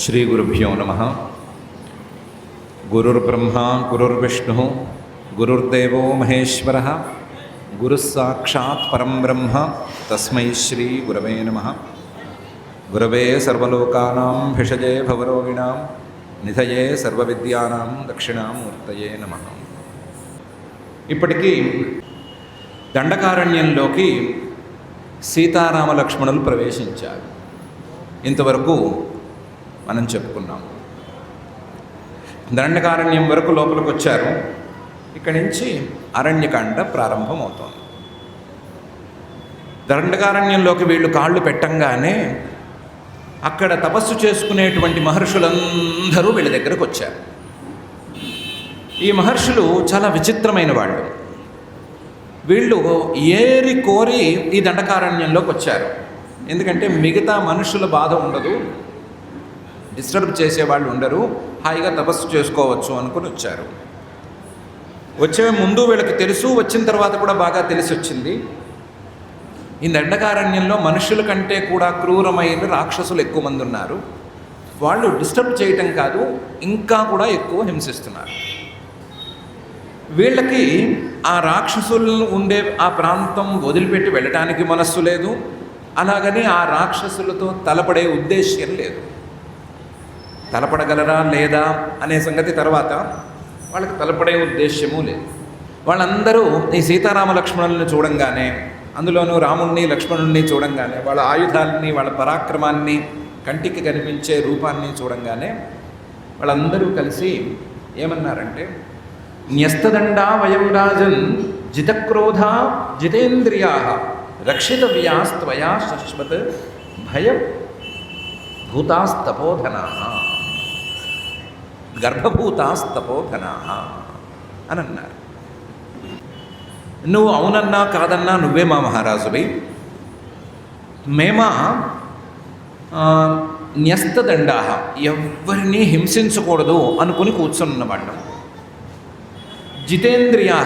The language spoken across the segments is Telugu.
श्रीगुरुभ्यो नमः। गुरुर्ब्रह्मा गुरुर्विष्णुः गुरुर्देवो महेश्वरः गुरुस्साक्षात् परं ब्रह्म तस्मै श्रीगुरवे नमः। गुरवे सर्वलोकानां भिषजे भवरोगिणां निधये सर्वविद्यानां दक्षिणामूर्तये नमः। ఇప్పటికీ దండకారణ్యంలోకి సీతారామ లక్ష్మణులు ప్రవేశించారు. ఇంతవరకు మనం చెప్పుకున్నాం. దండకారణ్యం వరకు లోపలికి వచ్చారు. ఇక్కడి నుంచి అరణ్యకాండ ప్రారంభమవుతోంది. దండకారణ్యంలోకి వీళ్ళు కాళ్ళు పెట్టంగానే అక్కడ తపస్సు చేసుకునేటువంటి మహర్షులందరూ వీళ్ళ దగ్గరకు వచ్చారు. ఈ మహర్షులు చాలా విచిత్రమైన వాళ్ళు. వీళ్ళు ఏరి కోరి ఈ దండకారణ్యంలోకి వచ్చారు. ఎందుకంటే మిగతా మనుషుల బాధ ఉండదు, డిస్టర్బ్ చేసేవాళ్ళు ఉండరు, హాయిగా తపస్సు చేసుకోవచ్చు అనుకుని వచ్చారు. వచ్చే ముందు వీళ్ళకి తెలుసు, వచ్చిన తర్వాత కూడా బాగా తెలిసి వచ్చింది. ఈ దండకారణ్యంలో మనుషుల కంటే కూడా క్రూరమైన రాక్షసులు ఎక్కువ మంది ఉన్నారు. వాళ్ళు డిస్టర్బ్ చేయటం కాదు, ఇంకా కూడా ఎక్కువ హింసిస్తున్నారు. వీళ్ళకి ఆ రాక్షసులు ఉండే ఆ ప్రాంతం వదిలిపెట్టి వెళ్ళటానికి మనస్సు లేదు, అలాగని ఆ రాక్షసులతో తలపడే ఉద్దేశ్యం లేదు. తలపడగలరా లేదా అనే సంగతి తర్వాత, వాళ్ళకి తలపడే ఉద్దేశ్యము లేదు. వాళ్ళందరూ ఈ సీతారామ లక్ష్మణుల్ని చూడంగానే, అందులోనూ రాముణ్ణి లక్ష్మణుణ్ణి చూడంగానే, వాళ్ళ ఆయుధాలని వాళ్ళ పరాక్రమాన్ని కంటికి కనిపించే రూపాన్ని చూడంగానే వాళ్ళందరూ కలిసి ఏమన్నారంటే, న్యస్తదండా వయం రాజన్ జితక్రోధా జితేంద్రియా రక్షితవ్యాస్త్వయా శశ్వత్ భయ భూతాస్తపోధనా గర్భభూతాస్తపోధనా అని అన్నారు. నువ్వు అవునన్నా కాదన్నా నువ్వే మా మహారాజువి. మేమా న్యస్తదండా, ఎవరిని హింసించకూడదు అనుకుని కూర్చున్నవాళ్ళం. జితేంద్రియా,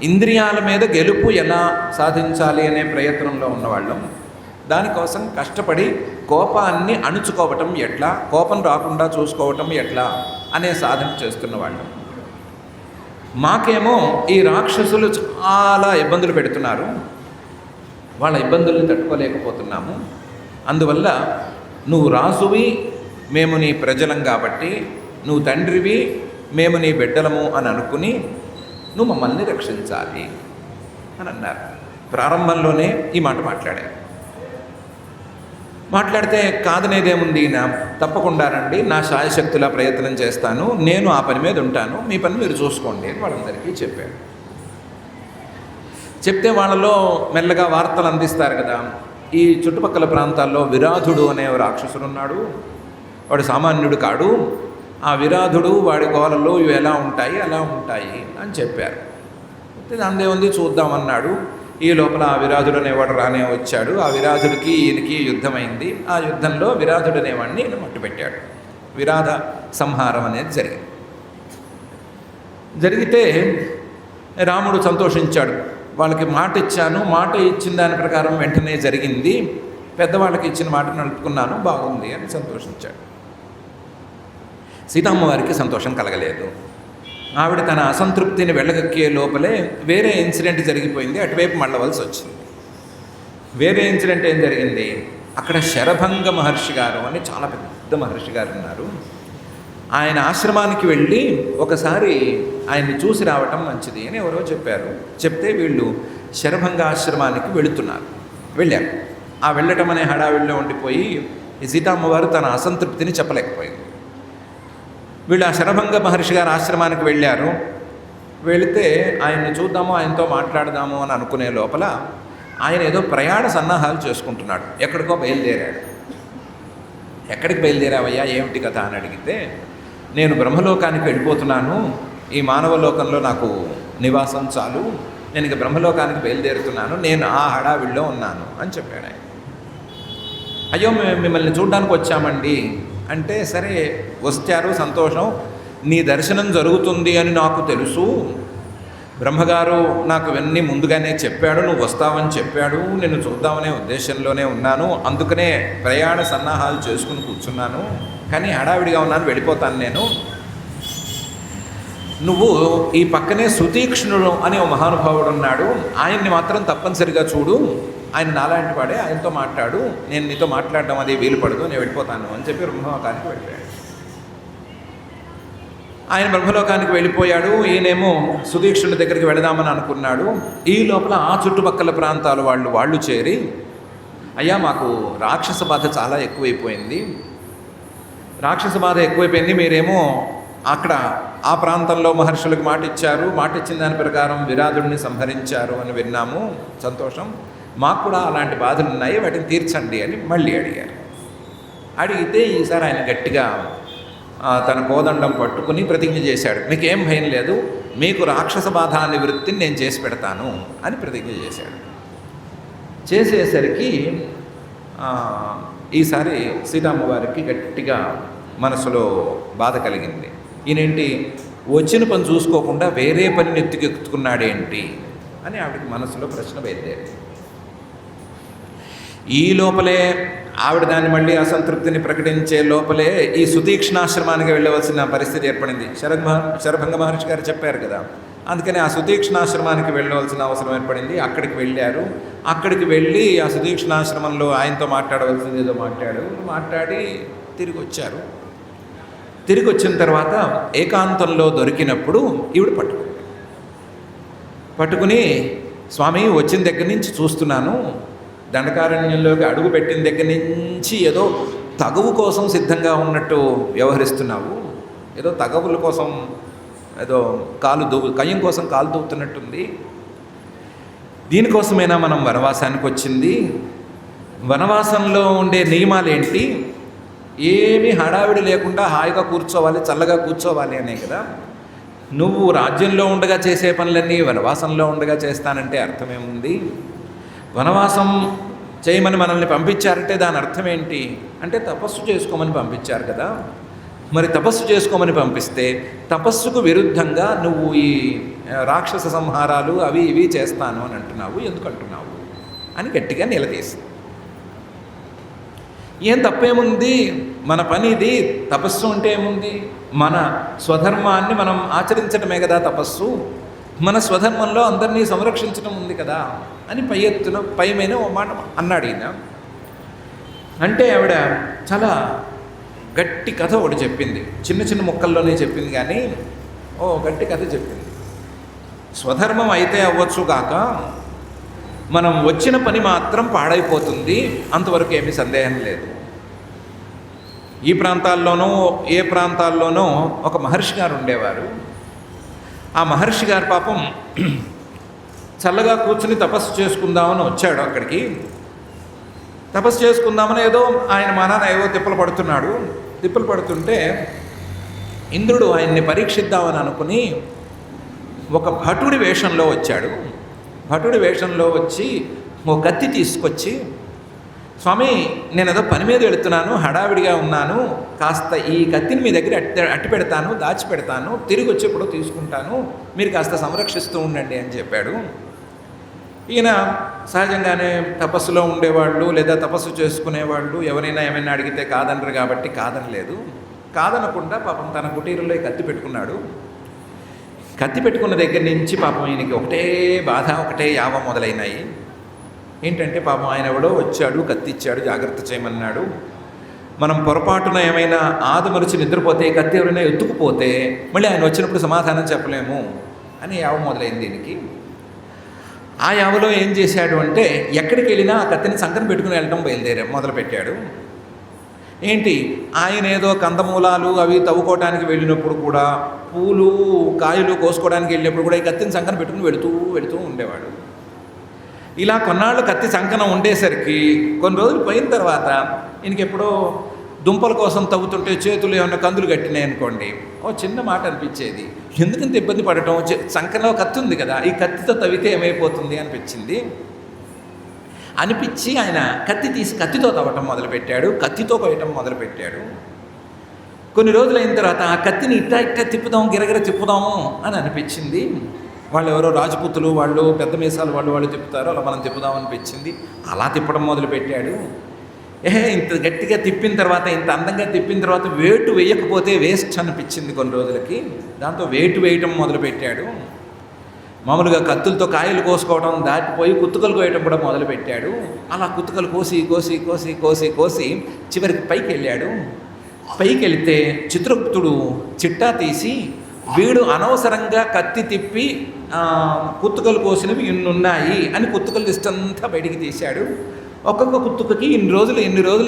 ఇంద్రియాల మీద గెలుపు ఎలా సాధించాలి అనే ప్రయత్నంలో ఉన్నవాళ్ళం. దానికోసం కష్టపడి కోపాన్ని అణుచుకోవటం ఎట్లా, కోపం రాకుండా చూసుకోవటం ఎట్లా అనే సాధన చేస్తున్నవాళ్ళం. మాకేమో ఈ రాక్షసులు చాలా ఇబ్బందులు పెడుతున్నారు, వాళ్ళ ఇబ్బందుల్ని తట్టుకోలేకపోతున్నాము. అందువల్ల నువ్వు రాజువి, మేము నీ ప్రజలం కాబట్టి, నువ్వు తండ్రివి, మేము నీ బిడ్డలము అని అనుకుని నువ్వు మమ్మల్ని రక్షించాలి అని అన్నారు. ప్రారంభంలోనే ఈ మాట మాట్లాడితే కాదనేదేముంది, నా తప్పకుండా రండి, నా శాయశక్తులా ప్రయత్నం చేస్తాను, నేను ఆ పని మీద ఉంటాను, మీ పని మీరు చూసుకోండి అని వాళ్ళందరికీ చెప్పారు. చెప్తే వాళ్ళలో మెల్లగా వార్తలు అందిస్తారు కదా. ఈ చుట్టుపక్కల ప్రాంతాల్లో విరాధుడు అనే రాక్షసుడు ఉన్నాడు, వాడు సామాన్యుడు కాడు, ఆ విరాధుడు వాడి గోలలో ఇవి ఎలా ఉంటాయి అలా ఉంటాయి అని చెప్పారు. దాందే ఉంది చూద్దామన్నాడు. ఈ లోపల ఆ విరాధుడు అనేవాడు రానే వచ్చాడు. ఆ విరాధుడికి ఈయనకి యుద్ధమైంది. ఆ యుద్ధంలో విరాధుడు అనేవాడిని ఈయన మట్టుపెట్టాడు. విరాధ సంహారం అనేది జరిగితే రాముడు సంతోషించాడు. వాళ్ళకి మాట ఇచ్చాను, మాట ఇచ్చిన దాని ప్రకారం వెంటనే జరిగింది, పెద్దవాళ్ళకి ఇచ్చిన మాట నడుపుకున్నాను, బాగుంది అని సంతోషించాడు. సీతమ్మ వారికి సంతోషం కలగలేదు. ఆవిడ తన అసంతృప్తిని వెళ్ళగక్కే లోపలే వేరే ఇన్సిడెంట్ జరిగిపోయింది, అటువైపు మళ్ళవలసి వచ్చింది. వేరే ఇన్సిడెంట్ ఏం జరిగింది, అక్కడ శరభంగ మహర్షి గారు అని చాలా పెద్ద మహర్షి గారు ఉన్నారు. ఆయన ఆశ్రమానికి వెళ్ళి ఒకసారి ఆయన్ని చూసి రావటం మంచిది అని ఎవరో చెప్పారు. చెప్తే వీళ్ళు శరభంగ ఆశ్రమానికి వెళ్ళారు. ఆ వెళ్ళటం అనే హడావిడిలో ఉండిపోయి ఈ సీతమ్మవారు తన అసంతృప్తిని చెప్పలేకపోయింది. వీళ్ళు ఆ శరభంగ మహర్షి గారి ఆశ్రమానికి వెళ్ళారు. వెళితే ఆయన్ని చూద్దాము, ఆయనతో మాట్లాడదాము అని అనుకునే లోపల ఆయన ఏదో ప్రయాణ సన్నాహాలు చేసుకుంటున్నాడు. ఎక్కడికో బయలుదేరాడు. ఎక్కడికి బయలుదేరావయ్యా, ఏమిటి కథ అని అడిగితే, నేను బ్రహ్మలోకానికి వెళ్ళిపోతున్నాను, ఈ మానవ లోకంలో నాకు నివాసం చాలు, నేను ఇక బ్రహ్మలోకానికి బయలుదేరుతున్నాను, నేను ఆ హడావిడిలో ఉన్నాను అని చెప్పాడు ఆయన. అయ్యో మిమ్మల్ని చూడడానికి వచ్చామండి అంటే, సరే వచ్చారు సంతోషం, నీ దర్శనం జరుగుతుంది అని నాకు తెలుసు, బ్రహ్మగారు నాకు ఇవన్నీ ముందుగానే చెప్పాడు, నువ్వు వస్తావని చెప్పాడు, నిన్ను చూద్దామనే ఉద్దేశంలోనే ఉన్నాను, అందుకనే ప్రయాణ సన్నాహాలు చేసుకుని కూర్చున్నాను, కానీ హడావిడిగా ఉన్నాను, వెళ్ళిపోతాను నేను. నువ్వు ఈ పక్కనే సుతీక్ష్ణుడు అని ఒక మహానుభావుడు ఉన్నాడు, ఆయన్ని మాత్రం తప్పనిసరిగా చూడు, ఆయన నాలాంటి వాడే, ఆయనతో మాట్లాడు, నేను నీతో మాట్లాడడం అది వీలు పడదు, నేను వెళ్ళిపోతాను అని చెప్పి బ్రహ్మలోకానికి వెళ్ళిపోయాడు. ఆయన బ్రహ్మలోకానికి వెళ్ళిపోయాడు. ఈయనేమో సుదీక్షుని దగ్గరికి వెళదామని అనుకున్నాడు. ఈ లోపల ఆ చుట్టుపక్కల ప్రాంతాల వాళ్ళు చేరి, అయ్యా మాకు రాక్షస బాధ చాలా ఎక్కువైపోయింది, మీరేమో అక్కడ ఆ ప్రాంతంలో మహర్షులకు మాట ఇచ్చిన దాని ప్రకారం విరాధుడిని సంహరించారు అని విన్నాము, సంతోషం, మాకు కూడా అలాంటి బాధలు ఉన్నాయి, వాటిని తీర్చండి అని మళ్ళీ అడిగారు. అడిగితే ఈసారి ఆయన గట్టిగా తన కోదండం పట్టుకుని ప్రతిజ్ఞ చేశాడు, మీకేం భయం లేదు, మీకు రాక్షస బాధ నివృత్తిని నేను చేసి పెడతాను అని ప్రతిజ్ఞ చేశాడు. చేసేసరికి ఈసారి సీతమ్మవారికి గట్టిగా మనసులో బాధ కలిగింది. ఈయనేంటి వచ్చిన పని చూసుకోకుండా వేరే పనిని ఎత్తుకెత్తుకున్నాడేంటి అని ఆవిడకి మనసులో ప్రశ్న బయలుదేరింది. ఈ లోపలే ఆవిడ దాన్ని మళ్ళీ అసంతృప్తిని ప్రకటించే లోపలే ఈ సుతీక్ష్ణాశ్రమానికి వెళ్ళవలసిన పరిస్థితి ఏర్పడింది. శరభంగ మహర్షి గారు చెప్పారు కదా, అందుకని ఆ సుతీక్ష్ణాశ్రమానికి వెళ్ళవలసిన అవసరం ఏర్పడింది. అక్కడికి వెళ్ళారు. అక్కడికి వెళ్ళి ఆ సుతీక్ష్ణాశ్రమంలో ఆయనతో మాట్లాడవలసింది ఏదో మాట్లాడి తిరిగి వచ్చారు. తిరిగి వచ్చిన తర్వాత ఏకాంతంలో దొరికినప్పుడు ఈవిడ పట్టుకుని స్వామి వచ్చిన దగ్గర నుంచి చూస్తున్నాను, దండకారణ్యంలోకి అడుగు పెట్టిన దగ్గర నుంచి ఏదో తగవు కోసం సిద్ధంగా ఉన్నట్టు వ్యవహరిస్తున్నావు, ఏదో తగవుల కోసం ఏదో కయ్యం కోసం కాలు దూవుతున్నట్టుంది, దీనికోసమైనా మనం వనవాసానికి వచ్చింది, వనవాసంలో ఉండే నియమాలేంటి, ఏమీ హడావిడి లేకుండా హాయిగా కూర్చోవాలి, చల్లగా కూర్చోవాలి అనే కదా, నువ్వు రాజ్యంలో ఉండగా చేసే పనులన్నీ వనవాసంలో ఉండగా చేస్తానంటే అర్థమేముంది, వనవాసం చేయమని మనల్ని పంపించారంటే దాని అర్థం ఏంటి అంటే తపస్సు చేసుకోమని పంపించారు కదా, మరి తపస్సు చేసుకోమని పంపిస్తే తపస్సుకు విరుద్ధంగా నువ్వు ఈ రాక్షస సంహారాలు అవి ఇవి చేస్తాను అని అంటున్నావు, ఎందుకు అంటున్నావు అని గట్టిగా నిలదీసి, ఏం తప్పేముంది, మన పని ఇది, తపస్సు అంటే ఏముంది, మన స్వధర్మాన్ని మనం ఆచరించడమే కదా తపస్సు, మన స్వధర్మంలో అందరినీ సంరక్షించడం ఉంది కదా అని పైమైన ఓ మాట అన్నాడు ఈయన. అంటే ఆవిడ చాలా గట్టి కథ ఒకటి చెప్పింది, చిన్న చిన్న ముక్కల్లోనే చెప్పింది కానీ ఓ గట్టి కథ చెప్పింది. స్వధర్మం అయితే అవ్వచ్చు కాక మనం వచ్చిన పని మాత్రం పాడైపోతుంది, అంతవరకు ఏమీ సందేహం లేదు. ఈ ప్రాంతాల్లోనూ ఏ ప్రాంతాల్లోనూ ఒక మహర్షి గారు ఉండేవారు. ఆ మహర్షి గారు పాపం చల్లగా కూర్చుని తపస్సు చేసుకుందామని వచ్చాడు. అక్కడికి తపస్సు చేసుకుందామని ఏదో ఆయన మనాన ఏవో తిప్పలు పడుతుంటే ఇంద్రుడు ఆయన్ని పరీక్షిద్దామని అనుకుని ఒక భటుడి వేషంలో వచ్చాడు. భటుడి వేషంలో వచ్చి ఓ కత్తి తీసుకొచ్చి, స్వామి నేను ఏదో పని మీద వెళుతున్నాను, హడావిడిగా ఉన్నాను, కాస్త ఈ కత్తిని మీ దగ్గర అట్టి పెడతాను, దాచిపెడతాను, తిరిగి వచ్చేప్పుడు తీసుకుంటాను, మీరు కాస్త సంరక్షిస్తూ ఉండండి అని చెప్పాడు. ఈయన సహజంగానే తపస్సులో ఉండేవాళ్ళు లేదా తపస్సు చేసుకునేవాళ్ళు ఎవరైనా ఏమైనా అడిగితే కాదనరు కాబట్టి కాదనలేదు. కాదనకుండా పాపం తన కుటీరంలో కత్తి పెట్టుకున్నాడు. కత్తి పెట్టుకున్న దగ్గర నుంచి పాపం ఈయనకి ఒకటే బాధ, ఒకటే యావ మొదలైనాయి. ఏంటంటే పాపం ఆయన ఎవడో వచ్చాడు, కత్తి ఇచ్చాడు, జాగ్రత్త చేయమన్నాడు, మనం పొరపాటున ఏమైనా ఆదమరిచి నిద్రపోతే కత్తి ఎవరైనా ఎత్తుకుపోతే మళ్ళీ ఆయన వచ్చినప్పుడు సమాధానం చెప్పలేము అని యావ మొదలైంది దీనికి. ఆ యావలో ఏం చేశాడు అంటే ఎక్కడికి వెళ్ళినా ఆ కత్తిని సంకన పెట్టుకుని వెళ్ళడం మొదలుపెట్టాడు. ఏంటి ఆయన ఏదో కందమూలాలు అవి తవ్వుకోవడానికి వెళ్ళినప్పుడు కూడా, పూలు కాయలు కోసుకోవడానికి వెళ్ళినప్పుడు కూడా ఈ కత్తిని సంకన పెట్టుకుని వెళుతూ ఉండేవాడు. ఇలా కొన్నాళ్ళు కత్తి సంకనం ఉండేసరికి కొన్ని రోజులు పోయిన తర్వాత ఈయనకెప్పుడో దుంపల కోసం తవ్వుతుంటే చేతులు ఏమన్నా కందులు కట్టినాయి అనుకోండి, ఓ చిన్న మాట అనిపించేది, ఎందుకంత ఇబ్బంది పడటం, సంకలో కత్తి ఉంది కదా, ఈ కత్తితో తవ్వితే ఏమైపోతుంది అనిపించి ఆయన కత్తి తీసి కత్తితో తవ్వటం మొదలుపెట్టాడు, కత్తితో కొయ్యటం మొదలుపెట్టాడు. కొన్ని రోజులు అయిన తర్వాత ఆ కత్తిని ఇట్టా తిప్పుదాం, గిరగిర తిప్పుదాము అని అనిపించింది. వాళ్ళు ఎవరో రాజపుత్రులు, వాళ్ళు పెద్ద మీసాలు వాళ్ళు తిప్పుతారు, అలా మనం తిప్పుదాం అనిపించింది. అలా తిప్పడం మొదలుపెట్టాడు. ఇంత గట్టిగా తిప్పిన తర్వాత, ఇంత అందంగా తిప్పిన తర్వాత వేటు వేయకపోతే వేస్ట్ అనిపించింది కొన్ని రోజులకి. దాంతో వేటు వేయటం మొదలుపెట్టాడు. మామూలుగా కత్తులతో కాయలు కోసుకోవడం దాటిపోయి కుత్తుకలు కోయటం కూడా మొదలుపెట్టాడు. అలా కుత్తుకలు కోసి కోసి కోసి కోసి కోసి చివరికి పైకి వెళ్ళాడు. పైకి వెళితే చిత్రగుప్తుడు చిట్టా తీసి, వీడు అనవసరంగా కత్తి తిప్పి కుత్తుకలు కోసినవి ఇన్నున్నాయి అని కుత్తుకలు లిస్ట్ అంతా బయటికి తీశాడు. ఒక్కొక్క కుత్తుకకి ఇన్ని రోజులు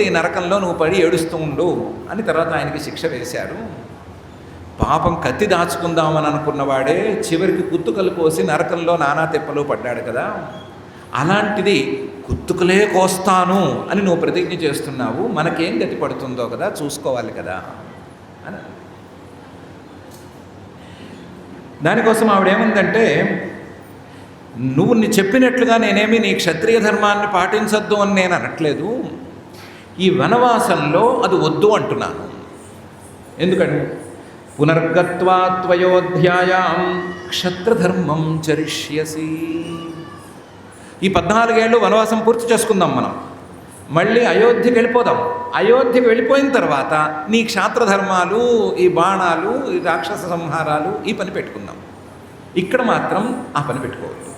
ఈ నరకంలో నువ్వు పడి ఏడుస్తూ ఉండు అని తర్వాత ఆయనకి శిక్ష వేశారు. పాపం కత్తి దాచుకుందామని అనుకున్నవాడే చివరికి కుత్తుకలు కోసి నరకంలో నానా తెప్పలు పడ్డాడు కదా. అలాంటిది కుత్తుకలే కోస్తాను అని నువ్వు ప్రతిజ్ఞ చేస్తున్నావు, మనకేం గతి పడుతుందో కదా, చూసుకోవాలి కదా అని. దానికోసం ఆవిడేముందంటే, నువ్వు చెప్పినట్లుగా నేనేమి నీ క్షత్రియ ధర్మాన్ని పాటించొద్దు అని నేను అనట్లేదు, ఈ వనవాసంలో అది వద్దు అంటున్నాను. ఎందుకంటే పునర్గత్వా త్వయోధ్యాయాం క్షత్రధర్మం చరిష్యసి. ఈ 14 ఏళ్ళు వనవాసం పూర్తి చేసుకుందాం మనం, మళ్ళీ అయోధ్యకి వెళ్ళిపోదాం. అయోధ్యకి వెళ్ళిపోయిన తర్వాత నీ క్షాత్రధర్మాలు, ఈ బాణాలు, ఈ రాక్షస సంహారాలు, ఈ పని పెట్టుకుందాం. ఇక్కడ మాత్రం ఆ పని పెట్టుకోవద్దు.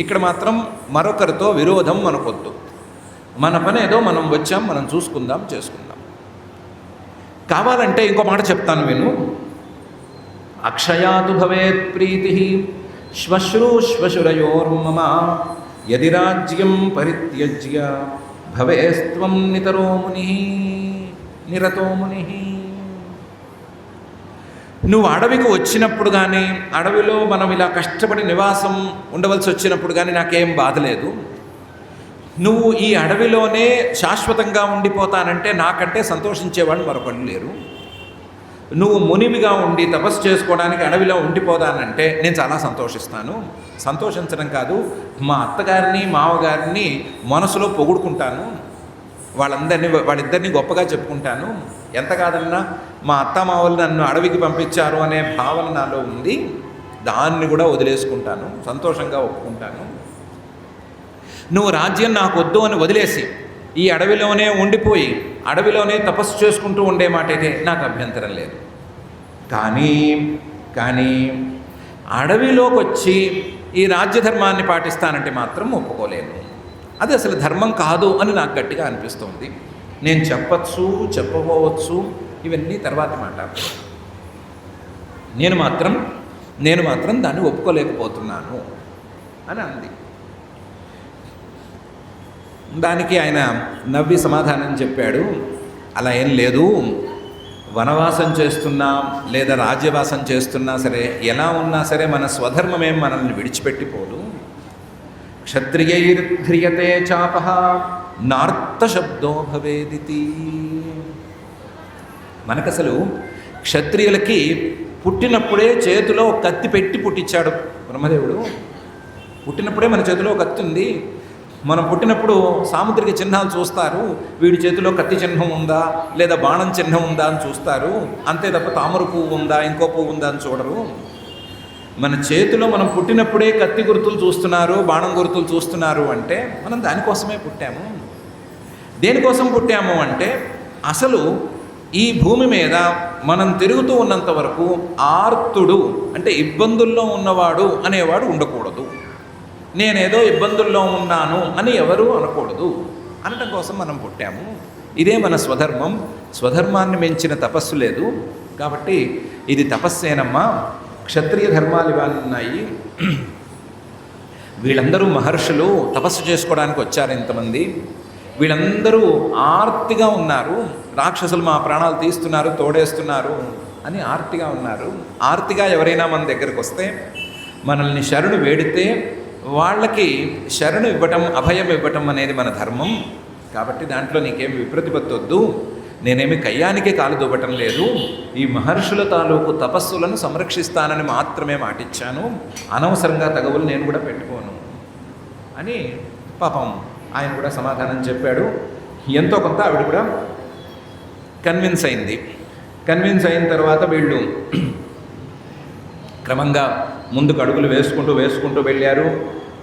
ఇక్కడ మాత్రం మరొకరితో విరోధం మనకొద్దు. మన పని ఏదో మనం వచ్చాం, మనం చూసుకుందాం, చేసుకుందాం. కావాలంటే ఇంకో మాట చెప్తాను విను. అక్షయాతు భవేత్ ప్రీతి శ్వశ్రూశ్వశురయోర్మమ యది రాజ్యం పరిత్యజ్య భవేస్త్వం నితరో ముని నిరతో ముని. నువ్వు అడవికి వచ్చినప్పుడు కానీ, అడవిలో మనం ఇలా కష్టపడి నివాసం ఉండవలసి వచ్చినప్పుడు కానీ నాకేం బాధ లేదు. నువ్వు ఈ అడవిలోనే శాశ్వతంగా ఉండిపోతానంటే నాకంటే సంతోషించేవాళ్ళు మరొకళ్ళు లేరు. నువ్వు మునివిగా ఉండి తపస్సు చేసుకోవడానికి అడవిలో ఉండిపోతానంటే నేను చాలా సంతోషిస్తాను. సంతోషించడం కాదు, మా అత్తగారిని మామగారిని మనసులో పొగుడుకుంటాను, వాళ్ళిద్దరిని గొప్పగా చెప్పుకుంటాను. ఎంత కాదన్నా మా అత్తమావలు నన్ను అడవికి పంపించారు అనే భావన నాలో ఉంది, దాన్ని కూడా వదిలేసుకుంటాను, సంతోషంగా ఒప్పుకుంటాను. నువ్వు రాజ్యం నాకు వద్దు అని వదిలేసి ఈ అడవిలోనే ఉండిపోయి అడవిలోనే తపస్సు చేసుకుంటూ ఉండే మాట అయితే నాకు అభ్యంతరం లేదు. కానీ అడవిలోకి వచ్చి ఈ రాజ్యధర్మాన్ని పాటిస్తానంటే మాత్రం ఒప్పుకోలేను. అది అసలు ధర్మం కాదు అని నాకు గట్టిగా అనిపిస్తుంది. నేను చెప్పచ్చు, చెప్పకపోవచ్చు, ఇవన్నీ తర్వాత మాట. నేను మాత్రం దాన్ని ఒప్పుకోలేకపోతున్నాను అని అంది. దానికి ఆయన నవ్వి సమాధానం చెప్పాడు, అలా ఏం లేదు, వనవాసం చేస్తున్నా లేదా రాజ్యవాసం చేస్తున్నా సరే, ఎలా ఉన్నా సరే మన స్వధర్మమేం మనల్ని విడిచిపెట్టిపోదు. క్షత్రియైర్ధ్రియతే చాపః నార్తశబ్దో భవేదితి. మనకసలు క్షత్రియులకి పుట్టినప్పుడే చేతిలో కత్తి పెట్టి పుట్టించాడు బ్రహ్మదేవుడు. పుట్టినప్పుడే మన చేతిలో కత్తి ఉంది. మనం పుట్టినప్పుడు సాముద్రిక చిహ్నాలు చూస్తారు, వీడి చేతిలో కత్తి చిహ్నం ఉందా లేదా బాణం చిహ్నం ఉందా అని చూస్తారు, అంతే తప్ప తామర పువ్వు ఉందా ఇంకో పువ్వు ఉందా అని చూడరు. మన చేతిలో మనం పుట్టినప్పుడే కత్తి గుర్తులు చూస్తున్నారు, బాణం గుర్తులు చూస్తున్నారు అంటే మనం దానికోసమే పుట్టాము. దేనికోసం పుట్టాము అంటే, అసలు ఈ భూమి మీద మనం తిరుగుతూ ఉన్నంత వరకు ఆర్తుడు అంటే ఇబ్బందుల్లో ఉన్నవాడు అనేవాడు ఉండకూడదు. నేనేదో ఇబ్బందుల్లో ఉన్నాను అని ఎవరూ అనకూడదు అనటం కోసం మనం పుట్టాము. ఇదే మన స్వధర్మం. స్వధర్మాన్ని మించిన తపస్సు లేదు. కాబట్టి ఇది తపస్సేనమ్మా. క్షత్రియ ధర్మాలు ఇవాళ ఉన్నాయి. వీళ్ళందరూ మహర్షులు తపస్సు చేసుకోవడానికి వచ్చారు. ఇంతమంది వీళ్ళందరూ ఆర్తిగా ఉన్నారు. రాక్షసులు మా ప్రాణాలు తీస్తున్నారు, తోడేస్తున్నారు అని ఆర్తిగా ఉన్నారు. ఆర్తిగా ఎవరైనా మన దగ్గరకు వస్తే, మనల్ని శరణు వేడితే వాళ్ళకి శరణు ఇవ్వటం, అభయం ఇవ్వటం అనేది మన ధర్మం. కాబట్టి దాంట్లో నీకేం విప్రతిపత్తి వద్దు. నేనేమి కయ్యానికి కాలు దువ్వటం లేదు. ఈ మహర్షుల తాలూకు తపస్సులను సంరక్షిస్తానని మాత్రమే మాటిచ్చాను. అనవసరంగా తగవులు నేను కూడా పెట్టుకోను అని పాపం ఆయన కూడా సమాధానం చెప్పాడు. ఎంతో కొంత ఆవిడ కూడా కన్విన్స్ అయింది. కన్విన్స్ అయిన తర్వాత వీళ్ళు క్రమంగా ముందుకు అడుగులు వేసుకుంటూ వెళ్ళారు.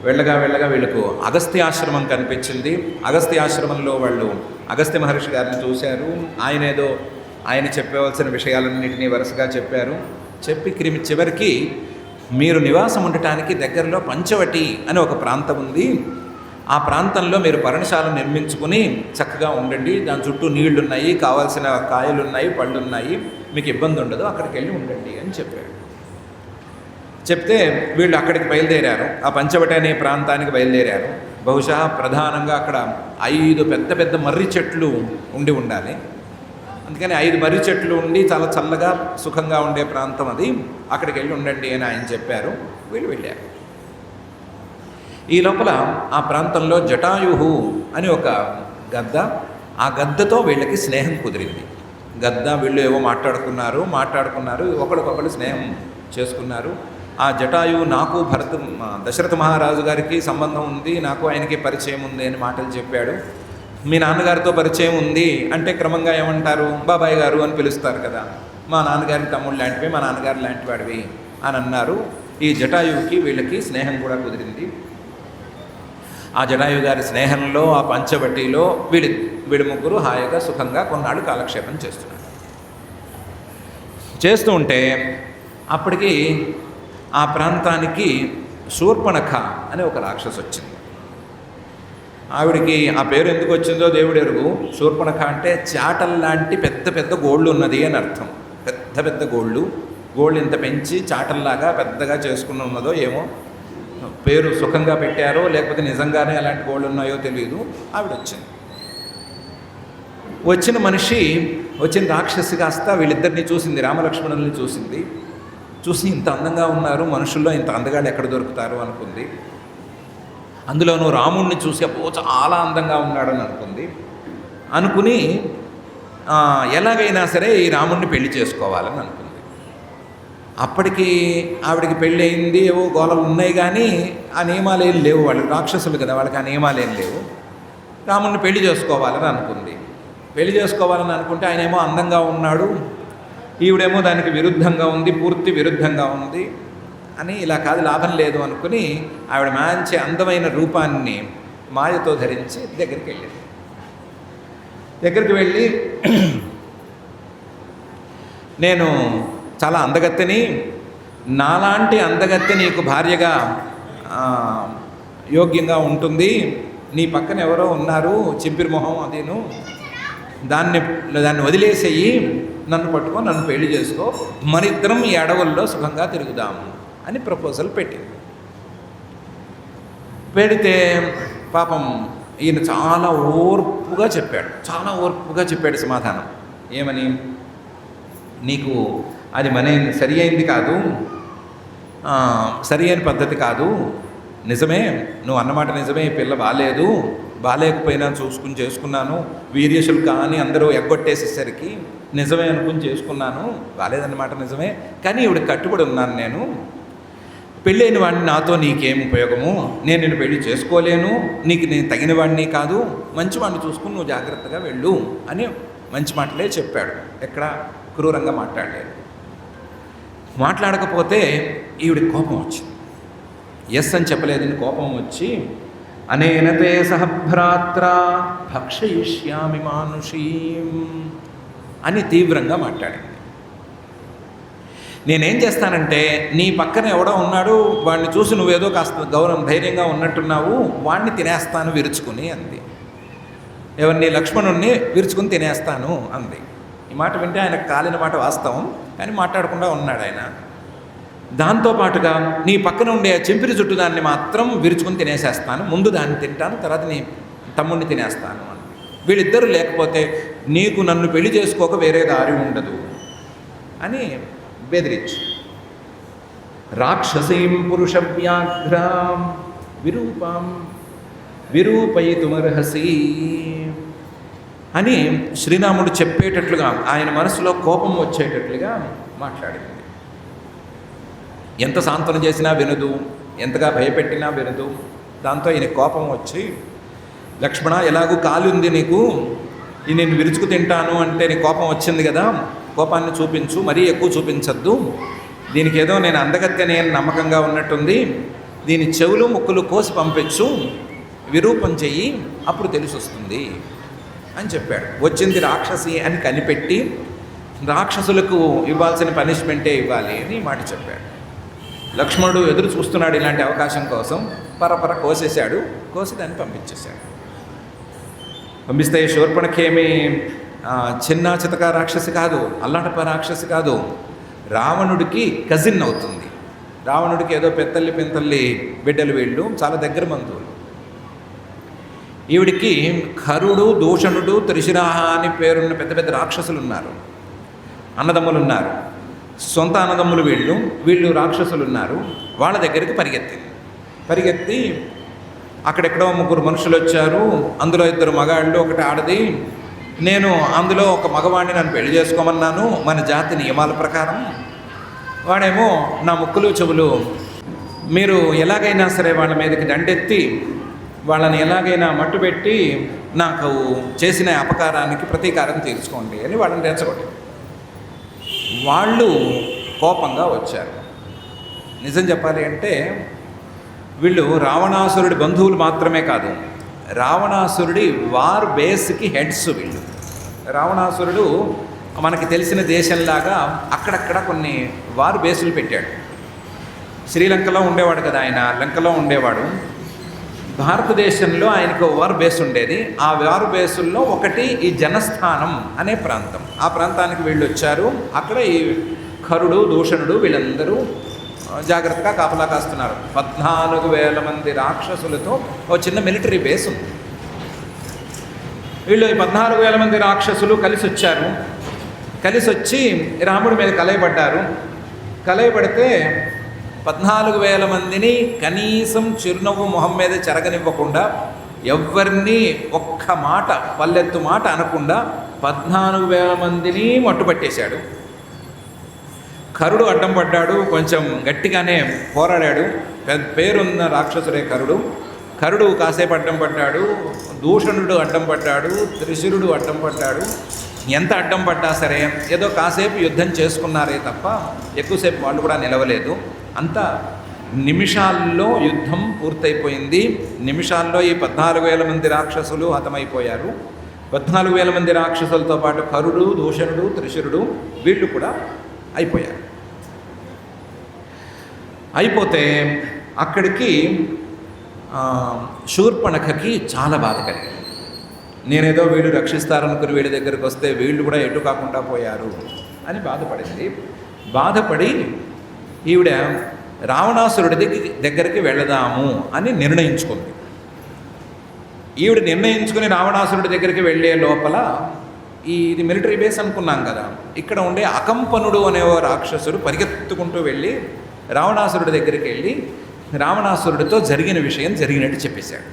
వెళ్ళగా వెళ్ళగా వీళ్ళకు అగస్త్య ఆశ్రమం కనిపించింది. అగస్త్య ఆశ్రమంలో వాళ్ళు అగస్త్య మహర్షి గారిని చూశారు. ఆయన చెప్పవలసిన విషయాలన్నింటినీ వరుసగా చెప్పారు. చెప్పి చివరికి మీరు నివాసం ఉండటానికి దగ్గరలో పంచవటి అని ఒక ప్రాంతం ఉంది, ఆ ప్రాంతంలో మీరు పర్ణశాల నిర్మించుకుని చక్కగా ఉండండి, దాని చుట్టూ నీళ్లున్నాయి, కావాల్సిన కాయలున్నాయి, పళ్ళున్నాయి, మీకు ఇబ్బంది ఉండదు, అక్కడికి వెళ్ళి ఉండండి అని చెప్పాడు. చెప్తే వీళ్ళు అక్కడికి బయలుదేరారు. ఆ పంచవటి అనే ప్రాంతానికి బయలుదేరారు. బహుశా ప్రధానంగా అక్కడ 5 పెద్ద పెద్ద మర్రి చెట్లు ఉండి ఉండాలి. అందుకని 5 మర్రి చెట్లు ఉండి చాలా చల్లగా సుఖంగా ఉండే ప్రాంతం అది, అక్కడికి వెళ్ళి ఉండండి అని ఆయన చెప్పారు. వీళ్ళు వెళ్ళారు. ఈ లోపల ఆ ప్రాంతంలో జటాయుహు అని ఒక గద్ద, ఆ గద్దతో వీళ్ళకి స్నేహం కుదిరింది. గద్ద వీళ్ళు ఏవో మాట్లాడుకున్నారు, ఒకరికొకరు స్నేహం చేసుకున్నారు. ఆ జటాయువు నాకు దశరథ మహారాజు గారికి సంబంధం ఉంది, నాకు ఆయనకి పరిచయం ఉంది అని మాటలు చెప్పాడు. మీ నాన్నగారితో పరిచయం ఉంది అంటే క్రమంగా ఏమంటారు, బాబాయ్ గారు అని పిలుస్తారు కదా, మా నాన్నగారికి తమ్ముడు లాంటివి, మా నాన్నగారు లాంటి వాడివి అని అన్నారు. ఈ జటాయువుకి వీళ్ళకి స్నేహం కూడా కుదిరింది. ఆ జటాయు గారి స్నేహంలో ఆ పంచవటిలో వీడి ముగ్గురు హాయిగా సుఖంగా కొన్నాళ్ళు కాలక్షేపం చేస్తూ ఉంటే అప్పటికి ఆ ప్రాంతానికి శూర్పణఖ అనే ఒక రాక్షసు వచ్చింది. ఆవిడికి ఆ పేరు ఎందుకు వచ్చిందో దేవుడు ఎరుగు. శూర్పణఖ అంటే చాటల్లాంటి పెద్ద పెద్ద గోళ్ళు ఉన్నది అని అర్థం. పెద్ద పెద్ద గోళ్ళు ఇంత పెంచి చాటల్లాగా పెద్దగా చేసుకుని ఉన్నదో ఏమో, పేరు సుఖంగా పెట్టారో లేకపోతే నిజంగానే అలాంటి గోళ్ళు ఉన్నాయో తెలియదు. ఆవిడ వచ్చిన రాక్షసి కాస్త వీళ్ళిద్దరిని చూసింది, రామలక్ష్మణుల్ని చూసి ఇంత అందంగా ఉన్నారు, మనుషుల్లో ఇంత అందగాళ్ళు ఎక్కడ దొరుకుతారు అనుకుంది. అందులోనూ రాముణ్ణి చూసి అబ్బో చాలా అందంగా ఉన్నాడని అనుకుని ఎలాగైనా సరే ఈ రాముణ్ణి పెళ్లి చేసుకోవాలని అనుకుంది. అప్పటికి ఆవిడికి పెళ్ళి అయింది, ఏవో గోళలు ఉన్నాయి, కానీ ఆ నియమాలు ఏం లేవు. వాళ్ళు రాక్షసులు కదా, వాళ్ళకి ఆ నియమాలు ఏం లేవు. రాముణ్ణి పెళ్లి చేసుకోవాలని అనుకుంది. పెళ్లి చేసుకోవాలని అనుకుంటే ఆయన ఏమో అందంగా ఉన్నాడు, ఈవిడేమో దానికి విరుద్ధంగా ఉంది, పూర్తి విరుద్ధంగా ఉంది అని, ఇలా కాదు లాభం లేదు అనుకుని ఆవిడ మంచి అందమైన రూపాన్ని మాయతో ధరించి దగ్గరికి వెళ్ళి నేను చాలా అందగత్తెని, నాలాంటి అందగత్తె నీకు భార్యగా యోగ్యంగా ఉంటుంది, నీ పక్కన ఎవరో ఉన్నారు చింపిరి మొహం అదేను, దాన్ని వదిలేసేయి, నన్ను పట్టుకో, నన్ను పెళ్లి చేసుకో, మనిద్దరం ఈ అడవుల్లో సుఖంగా తిరుగుదాము అని ప్రపోజల్ పెడితే పాపం ఈయన చాలా ఓర్పుగా చెప్పాడు సమాధానం. ఏమని, నీకు అది సరి అయింది కాదు, సరి అయిన పద్ధతి కాదు, నిజమే, నువ్వు అన్నమాట నిజమే, ఈ పిల్ల బాగాలేకపోయినా చేసుకున్నాను, వీర్యశులు కానీ అందరూ ఎగ్గొట్టేసేసరికి నిజమే అనుకుని చేసుకున్నాను, బాగాలేదన్నమాట నిజమే, కానీ ఇవిడ కట్టుబడి ఉన్నాను, నేను పెళ్ళైన వాడిని నాతో నీకేం ఉపయోగము, నేను నిన్ను పెళ్లి చేసుకోలేను, నేను తగిన వాడిని కాదు, మంచి వాడిని చూసుకుని నువ్వు జాగ్రత్తగా వెళ్ళు అని మంచి మాటలే చెప్పాడు. ఎక్కడ క్రూరంగా మాట్లాడకపోతే ఈవిడికి కోపం వచ్చింది. ఎస్ అని చెప్పలేదని కోపం వచ్చి, అనేనతే సహభ్రాత్ర భక్షయిష్యామి మానుషీం అని తీవ్రంగా మాట్లాడింది. నేనేం చేస్తానంటే, నీ పక్కన ఎవడో ఉన్నాడు, వాడిని చూసి నువ్వేదో కాస్త ధైర్యంగా ఉన్నట్టున్నావు, వాడిని తినేస్తాను విరుచుకుని అంది. ఎవరిని? లక్ష్మణుణ్ణి విరుచుకుని తినేస్తాను అంది. ఈ మాట వింటే ఆయనకు కాలిన మాట వాస్తవం, కానీ మాట్లాడకుండా ఉన్నాడు ఆయన. దాంతోపాటుగా నీ పక్కన ఉండే చింపిరి చుట్టు దాన్ని మాత్రం విరుచుకుని తినేసేస్తాను, ముందు దాన్ని తింటాను, తర్వాత నీ తమ్ముడిని తినేస్తాను అని. వీళ్ళిద్దరూ లేకపోతే నీకు నన్ను పెళ్లి చేసుకోక వేరే దారి ఉండదు అని బెదిరించి, రాక్షసీం పురుష వ్యాఘ్రాం విరూపయితుమర్హసి అని శ్రీరాముడు చెప్పేటట్లుగా, ఆయన మనసులో కోపం వచ్చేటట్లుగా మాట్లాడింది. ఎంత సాంత్వన చేసినా వినదు, ఎంతగా భయపెట్టినా వినదు. దాంతో ఈయన కోపం వచ్చి, లక్ష్మణ ఎలాగూ కాలు ఉంది నీకు, నేను విరుచుకు తింటాను అంటే నీ కోపం వచ్చింది కదా, కోపాన్ని చూపించు, మరీ ఎక్కువ చూపించద్దు, దీనికి ఏదో నేను అందగత్తెనే నమ్మకంగా ఉన్నట్టుంది, దీని చెవులు ముక్కులు కోసి పంపించు, విరూపం చెయ్యి, అప్పుడు తెలిసి వస్తుంది అని చెప్పాడు. వచ్చింది రాక్షసి అని కనిపెట్టి రాక్షసులకు ఇవ్వాల్సిన పనిష్మెంటే ఇవ్వాలి అని మాట చెప్పాడు. లక్ష్మణుడు ఎదురు చూస్తున్నాడు ఇలాంటి అవకాశం కోసం. పరపర కోసేశాడు, కోసి దాన్ని పంపించేశాడు. పంపిస్తే శూర్పణఖేమి చిన్న చితక రాక్షసి కాదు, అల్లాటప రాక్షసి కాదు, రావణుడికి కజిన్ అవుతుంది. రావణుడికి ఏదో పెత్తల్లి పెంతల్లి బిడ్డలు, వీళ్ళు చాలా దగ్గర బంధువులు. ఈవిడికి ఖరుడు, దూషణుడు, త్రిశిరాహ అని పేరున్న పెద్ద పెద్ద రాక్షసులు ఉన్నారు, అన్నదమ్ములు ఉన్నారు. సొంత అన్నదమ్ములు వీళ్ళు రాక్షసులు ఉన్నారు. వాళ్ళ దగ్గరికి పరిగెత్తి అక్కడెక్కడో 3 మనుషులు వచ్చారు. అందులో 2 మగాళ్ళు, 1 ఆడది. నేను అందులో ఒక మగవాడిని నన్ను పెళ్లి చేసుకోమన్నాను మన జాతి నియమాల ప్రకారం. వాడేమో నా ముక్కులు చెవులు మీరు ఎలాగైనా సరే వాళ్ళ మీదకి దండెత్తి వాళ్ళని ఎలాగైనా మట్టుబెట్టి నాకు చేసిన అపకారానికి ప్రతీకారం తీర్చుకోండి అని వాళ్ళని రెచ్చగొట్టారు. వాళ్ళు కోపంగా వచ్చారు. నిజం చెప్పాలి అంటే వీళ్ళు రావణాసురుడి బంధువులు మాత్రమే కాదు, రావణాసురుడి వార్ బేస్కి హెడ్స్ వీళ్ళు. రావణాసురుడు మనకి తెలిసిన దేశంలాగా అక్కడక్కడ కొన్ని వార్ బేసులు పెట్టాడు. శ్రీలంకలో ఉండేవాడు కదా ఆయన, లంకలో ఉండేవాడు. భారతదేశంలో ఆయనకు వార్ బేస్ ఉండేది. ఆ వార్ బేసుల్లో ఒకటి ఈ జనస్థానం అనే ప్రాంతం. ఆ ప్రాంతానికి వీళ్ళు వచ్చారు. అక్కడ ఈ ఖరుడు, దూషణుడు వీళ్ళందరూ జాగ్రత్తగా కాపలా కాస్తున్నారు. 14,000 మంది రాక్షసులతో ఓ చిన్న మిలిటరీ బేస్ ఉంది. వీళ్ళు 14,000 మంది రాక్షసులు కలిసి వచ్చారు. కలిసి వచ్చి రాముడి మీద కలయబడ్డారు. కలయబడితే 14,000 మందిని కనీసం చిరునవ్వు మొహం మీద చెరగనివ్వకుండా, ఎవరిని ఒక్క మాట పల్లెత్తు మాట అనకుండా 14,000 మందిని మట్టుపట్టేశాడు. ఖరుడు అడ్డం పడ్డాడు, కొంచెం గట్టిగానే పోరాడాడు. పేరున్న రాక్షసుడే ఖరుడు కాసేపు అడ్డం పడ్డాడు, దూషణుడు అడ్డం పడ్డాడు, త్రిశిరుడు అడ్డం పడ్డాడు. ఎంత అడ్డం పడ్డా సరే ఏదో కాసేపు యుద్ధం చేసుకున్నారే తప్ప ఎక్కువసేపు వాళ్ళు కూడా నిలవలేదు. అంతా నిమిషాల్లో యుద్ధం పూర్తయిపోయింది. నిమిషాల్లో ఈ 14,000 మంది రాక్షసులు హతమైపోయారు. 14,000 మంది రాక్షసులతో పాటు ఖరుడు, దూషణుడు, త్రిశిరుడు వీళ్ళు కూడా అయిపోయారు. అయిపోతే అక్కడికి శూర్పణఖకి చాలా బాధ కలిగింది. నేనేదో వీళ్ళు రక్షిస్తారనుకుని వీళ్ళ దగ్గరికి వస్తే వీళ్ళు కూడా ఎటు కాకుండా పోయారు అని బాధపడింది. బాధపడి ఈవిడ రావణాసురుడి దగ్గరికి వెళదాము అని నిర్ణయించుకుంది. ఈవిడ నిర్ణయించుకుని రావణాసురుడి దగ్గరికి వెళ్ళే లోపల ఇది మిలిటరీ బేస్ అనుకున్నాం కదా, ఇక్కడ ఉండే అకంపనుడు అనే ఓ రాక్షసుడు పరిగెత్తుకుంటూ వెళ్ళి రావణాసురుడి దగ్గరికి వెళ్ళి రావణాసురుడితో జరిగిన విషయం జరిగినట్టు చెప్పేశాడు.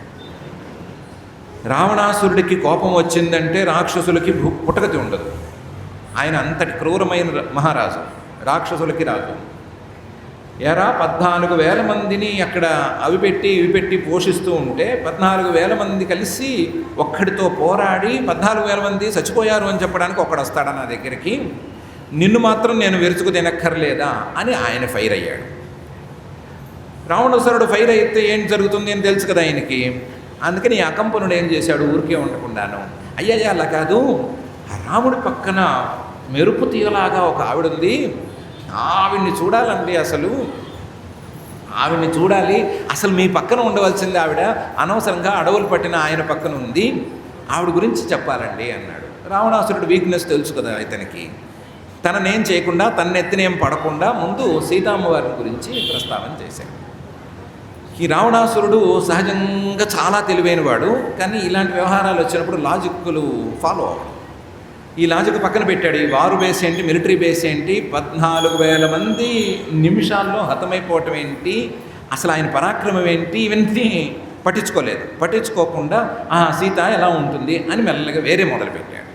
రావణాసురుడికి కోపం వచ్చిందంటే రాక్షసులకి పుట్టగతి ఉండదు. ఆయన అంతటి క్రూరమైన మహారాజు, రాక్షసులకి రాజు. ఎరా 14,000 మందిని అక్కడ అవి పెట్టి పోషిస్తూ ఉంటే 14,000 మంది కలిసి ఒక్కడితో పోరాడి 14,000 మంది చచ్చిపోయారు అని చెప్పడానికి ఒక్కడు వస్తాడా నా దగ్గరికి? నిన్ను మాత్రం నేను వెరుచుకు తినక్కర్లేదా అని ఆయన ఫైర్ అయ్యాడు. రావణాసురుడు ఫైర్ అయితే ఏం జరుగుతుంది అని తెలుసు కదా ఆయనకి. అందుకని అకంపనుడు ఏం చేశాడు, ఊరికే ఉండకుండాను, అయ్యయ్య అలా కాదు, రాముడి పక్కన మెరుపు తీయలాగా ఒక ఆవిడ ఉంది, ఆవిడ్ని చూడాలండి, ఆవిడ్ని చూడాలి, అసలు మీ పక్కన ఉండవలసింది ఆవిడ, అనవసరంగా అడవులు పట్టిన ఆయన పక్కన ఉంది, ఆవిడ గురించి చెప్పాలండి అన్నాడు. రావణాసురుడు వీక్నెస్ తెలుసు కదా ఇతనికి. తననేం చేయకుండా, తన్నెత్తినేం పడకుండా ముందు సీతామ్మవారి గురించి ప్రస్తావన చేశాడు. ఈ రావణాసురుడు సహజంగా చాలా తెలివైనవాడు, కానీ ఇలాంటి వ్యవహారాలు వచ్చినప్పుడు లాజిక్లు ఫాలో అవ్వడు. ఈ లాజిక్ పక్కన పెట్టాడు. ఈ వారు బేస్ ఏంటి, మిలిటరీ బేస్ ఏంటి, 14,000 మంది నిమిషాల్లో హతమైపోవటం ఏంటి, అసలు ఆయన పరాక్రమం ఏంటి, ఇవన్నీ పట్టించుకోకుండా సీత ఎలా ఉంటుంది అని మెల్లగా వేరే మొదలుపెట్టాడు.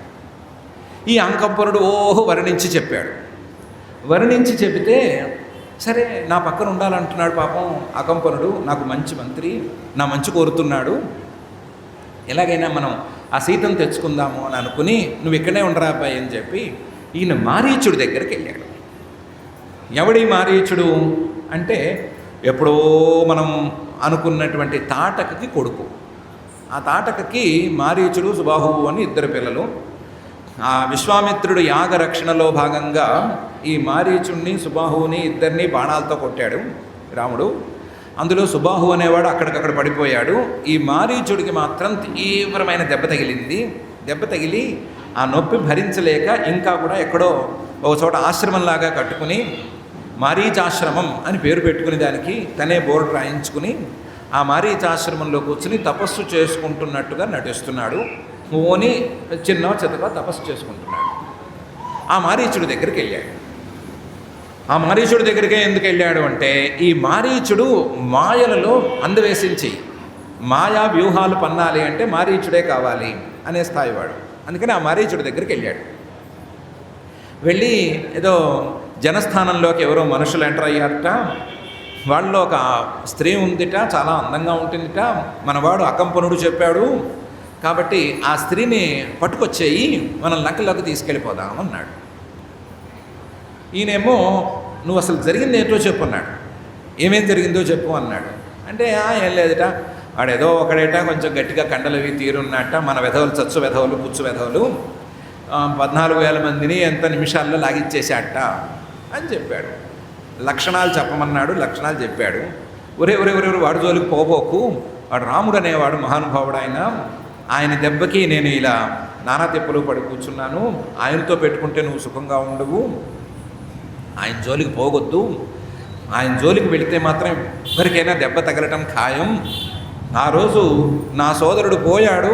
ఈ అంకంపనుడు వర్ణించి చెప్పాడు. వర్ణించి చెబితే సరే నా పక్కన ఉండాలంటున్నాడు పాపం అకంపనుడు, నాకు మంచి మంత్రి, నా మంచి కోరుతున్నాడు, ఎలాగైనా మనం ఆ సీతను తెచ్చుకుందాము అని అనుకుని నువ్వు ఇక్కడే ఉండరా అబ్బాయి అని చెప్పి ఈయన మారీచుడి దగ్గరికి వెళ్ళాడు. ఎవడి మారీచుడు అంటే ఎప్పుడో మనం అనుకున్నటువంటి తాటకకి కొడుకు. ఆ తాటకకి మారీచుడు సుబాహువు అని ఇద్దరు పిల్లలు. ఆ విశ్వామిత్రుడు యాగ రక్షణలో భాగంగా ఈ మారీచుడిని సుబాహువుని ఇద్దరిని బాణాలతో కొట్టాడు రాముడు. అందులో సుబాహు అనేవాడు అక్కడికక్కడ పడిపోయాడు. ఈ మారీచుడికి మాత్రం తీవ్రమైన దెబ్బ తగిలింది. దెబ్బ తగిలి ఆ నొప్పి భరించలేక ఇంకా కూడా ఎక్కడో ఒక చోట ఆశ్రమంలాగా కట్టుకుని మారీచాశ్రమం అని పేరు పెట్టుకుని దానికి తనే బోర్డు రాయించుకుని ఆ మారీచాశ్రమంలో కూర్చుని తపస్సు చేసుకుంటున్నట్టుగా నటిస్తున్నాడు. ఓని చిన్న చితగా తపస్సు చేసుకుంటున్నాడు. ఆ మారీచుడి దగ్గరికి వెళ్ళాడు. ఆ మారీచుడి దగ్గరికి ఎందుకు వెళ్ళాడు అంటే ఈ మారీచుడు మాయలలో అందవేసించి మాయా వ్యూహాలు పన్నాలి అంటే మారీచుడే కావాలి అనే స్థాయి వాడు. అందుకని ఆ మారీచుడి దగ్గరికి వెళ్ళాడు. వెళ్ళి ఏదో జనస్థానంలోకి ఎవరో మనుషులు ఎంటర్ అయ్యారట. వాళ్ళలో ఒక స్త్రీ ఉందిట, చాలా అందంగా ఉంటుందిట. మనవాడు అకంపనుడు చెప్పాడు కాబట్టి ఆ స్త్రీని పట్టుకొచ్చేయి, మనం లంకలోకి తీసుకెళ్ళిపోదాం అన్నాడు. ఈయనేమో నువ్వు అసలు జరిగింది ఏంటో చెప్పు అన్నాడు. ఏమేం జరిగిందో చెప్పు అన్నాడు. అంటే ఏం లేదట, వాడేదో ఒకడేట కొంచెం గట్టిగా కండలవి తీరున్నట్ట, మన వెధవులు చచ్చు వెధవులు పుచ్చు వెధవులు 14,000 మందిని ఎంత నిమిషాల్లో లాగిచ్చేసాట అని చెప్పాడు. లక్షణాలు చెప్పమన్నాడు, లక్షణాలు చెప్పాడు. ఒరే వాడు జోలికి పోబోకు, వాడు రాముడు అనేవాడు మహానుభావుడు. ఆయన దెబ్బకి నేను ఇలా నానా తిప్పలు పడి కూర్చున్నాను. ఆయనతో పెట్టుకుంటే నువ్వు సుఖంగా ఉండవు, ఆయన జోలికి పోగొద్దు. ఆయన జోలికి వెళితే మాత్రం ఎవరికైనా దెబ్బ తగలటం ఖాయం. ఆ రోజు నా సోదరుడు పోయాడు,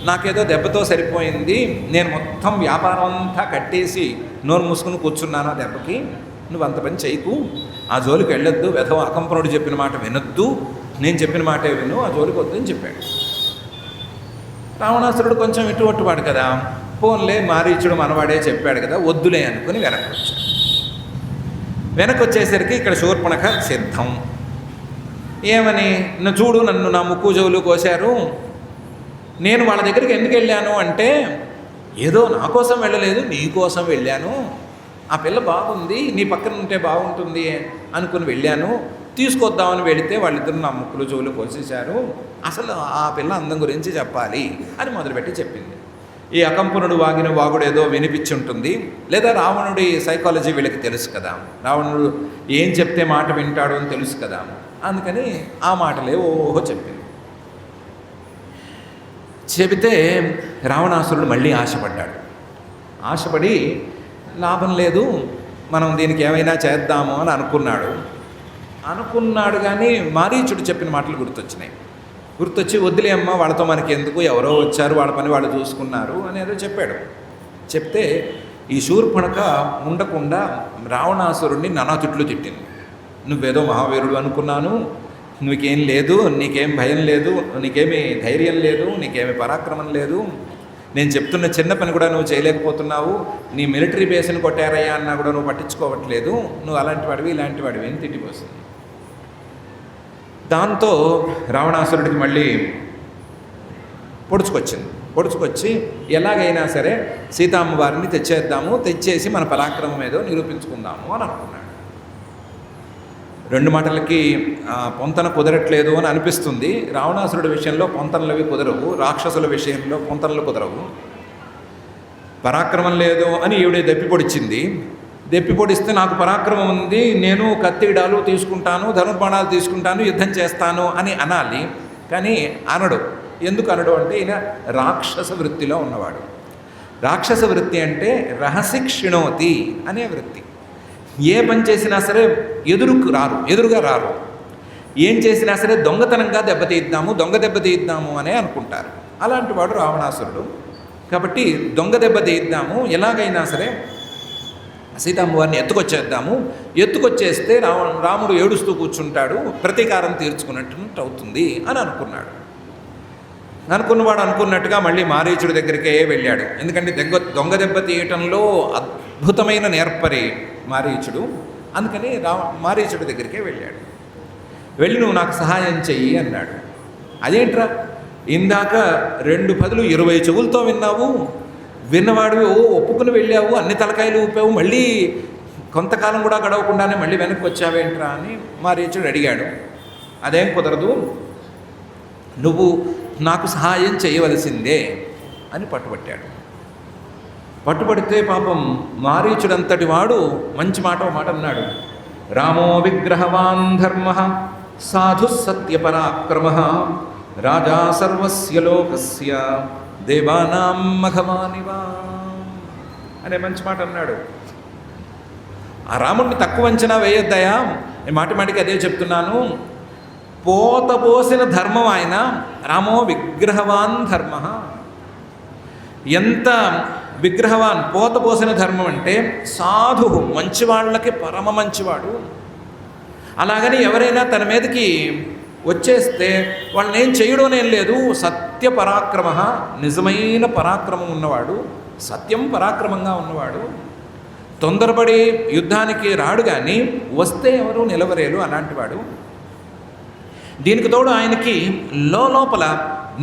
నాకేదో దెబ్బతో సరిపోయింది. నేను మొత్తం వ్యాపారం అంతా కట్టేసి నోరు మూసుకుని కూర్చున్నాను ఆ దెబ్బకి. నువ్వు అంత పని చేయకు, ఆ జోలికి వెళ్ళొద్దు, వెధవ అకంపనుడు చెప్పిన మాట వినొద్దు, నేను చెప్పిన మాటే విను, ఆ జోలికి వద్దని చెప్పాడు. రావణాసురుడు కొంచెం ఇటువంటివాడు కదా, పోన్లే మారీచుడు మనవాడే చెప్పాడు కదా వద్దులే అనుకుని వెనక్కి వచ్చాడు. వెనక్కి వచ్చేసరికి ఇక్కడ శూర్పణఖ సిద్ధం. ఏమని, నువ్వు చూడు నన్ను నా ముక్కు చెవులు కోశారు, నేను వాళ్ళ దగ్గరికి ఎందుకు వెళ్ళాను అంటే ఏదో నా కోసం వెళ్ళలేదు, నీ కోసం వెళ్ళాను. ఆ పిల్ల బాగుంది, నీ పక్కన ఉంటే బాగుంటుంది అనుకుని వెళ్ళాను. తీసుకొద్దామని వెళితే వాళ్ళిద్దరు నా ముక్కులు చెవులు కోసేశారు. అసలు ఆ పిల్ల అందం గురించి చెప్పాలి అని మొదలుపెట్టి చెప్పింది. ఈ అకంపనుడు వాగిన వాగుడు ఏదో వినిపించి ఉంటుంది, లేదా రావణుడి సైకాలజీ వీళ్ళకి తెలుసు కదా, రావణుడు ఏం చెప్తే మాట వింటాడు అని తెలుసు కదా. అందుకని ఆ మాటలే ఓహో చెప్పింది. చెబితే రావణాసురుడు మళ్ళీ ఆశపడ్డాడు. ఆశపడి లాభం లేదు, మనం దీనికి ఏమైనా చేద్దాము అని అనుకున్నాడు కానీ మారీచుడు చెప్పిన మాటలు గుర్తొచ్చి వద్దులే అమ్మ, వాళ్ళతో మనకి ఎందుకు, ఎవరో వచ్చారు, వాళ్ళ పని వాళ్ళు చూసుకున్నారు అనేదో చెప్పాడు. చెప్తే ఈ శూర్పణఖ ఉండకుండా రావణాసురుడిని నానా తిట్లు తిట్టింది. నువ్వేదో మహావీరుడు అనుకున్నాను, నీకేం లేదు, నీకేం భయం లేదు, నీకేమీ ధైర్యం లేదు, నీకేమీ పరాక్రమం లేదు, నేను చెప్తున్న చిన్న పని కూడా నువ్వు చేయలేకపోతున్నావు, నీ మిలిటరీ బేస్ని కొట్టారయ్యా అన్నా కూడా నువ్వు పట్టించుకోవట్లేదు, నువ్వు అలాంటి వాడివి ఇలాంటి వాడివి అని తిట్టిపోతుంది. దాంతో రావణాసురుడికి మళ్ళీ పొడుచుకొచ్చి ఎలాగైనా సరే సీతామ్మవారిని తెచ్చేసి మన పరాక్రమం ఏదో నిరూపించుకుందాము అని అనుకున్నాడు. రెండు మాటలకి పొంతన కుదరట్లేదు అని అనిపిస్తుంది. రావణాసురుడి విషయంలో పొంతనలవి కుదరవు, రాక్షసుల విషయంలో పొంతనలు కుదరవు. పరాక్రమం లేదు అని ఈవిడే దెప్పిపొడిస్తే నాకు పరాక్రమం ఉంది, నేను కత్తిడాలు తీసుకుంటాను, ధనుర్బాణాలు తీసుకుంటాను, యుద్ధం చేస్తాను అని అనాలి. కానీ అనడు. ఎందుకు అనడు అంటే ఈయన రాక్షస వృత్తిలో ఉన్నవాడు. రాక్షస వృత్తి అంటే రహసి క్షిణోతి అనే వృత్తి. ఏ పని చేసినా సరే ఎదురుగా రారు. ఏం చేసినా సరే దొంగతనంగా దెబ్బతీద్దాము అనే అనుకుంటారు. అలాంటి వాడు రావణాసురుడు. కాబట్టి దొంగ దెబ్బతీద్దాము, ఎలాగైనా సరే సీతమ్మవారిని ఎత్తుకొచ్చేస్తే రాముడు ఏడుస్తూ కూర్చుంటాడు, ప్రతీకారం తీర్చుకున్నట్టు అవుతుంది అని అనుకున్నవాడు అనుకున్నట్టుగా మళ్ళీ మారీచుడి దగ్గరికే వెళ్ళాడు. ఎందుకంటే దొంగ దెబ్బ తీయటంలో అద్భుతమైన నేర్పరి మారీచుడు. అందుకని మారీచుడి దగ్గరికే వెళ్ళాడు. వెళ్ళి నువ్వు నాకు సహాయం చెయ్యి అన్నాడు. అదేంట్రా, ఇందాక 2 పదులు 20 చెవులతో విన్నావు, విన్నవాడివి ఒప్పుకుని వెళ్ళావు, అన్ని తలకాయలు ఊపావు, మళ్ళీ కొంతకాలం కూడా గడవకుండానే మళ్ళీ వెనక్కి వచ్చావేంట్రా అని మారీచుడు అడిగాడు. అదేం కుదరదు, నువ్వు నాకు సహాయం చేయవలసిందే అని పట్టుబట్టాడు. పట్టుబడితే పాపం మారీచుడంతటి వాడు మంచి మాట అన్నాడు. రామో విగ్రహవాన్ ధర్మ సాధు సత్యపరాక్రమ రాజా సర్వస్య లోకస్య దేవానాం మఘవానివా అనే మంచి మాట అన్నాడు. ఆ రాముడిని తక్కువ అంచనా వేయొద్దయా, నేను మాటికి అదే చెప్తున్నాను. పోతపోసిన ధర్మం ఆయన. రామో విగ్రహవాన్ ధర్మ, ఎంత విగ్రహవాన్ పోతపోసిన ధర్మం అంటే సాధు, మంచివాళ్ళకి పరమ మంచివాడు. అలాగని ఎవరైనా తన మీదకి వచ్చేస్తే వాళ్ళని ఏం చేయడం ఏం లేదు. సత్య పరాక్రమ, నిజమైన పరాక్రమం ఉన్నవాడు, సత్యం పరాక్రమంగా ఉన్నవాడు. తొందరపడి యుద్ధానికి రాడు, కానీ వస్తే ఎవరు నిలవరేలు అలాంటివాడు. దీనికి తోడు ఆయనకి లోపల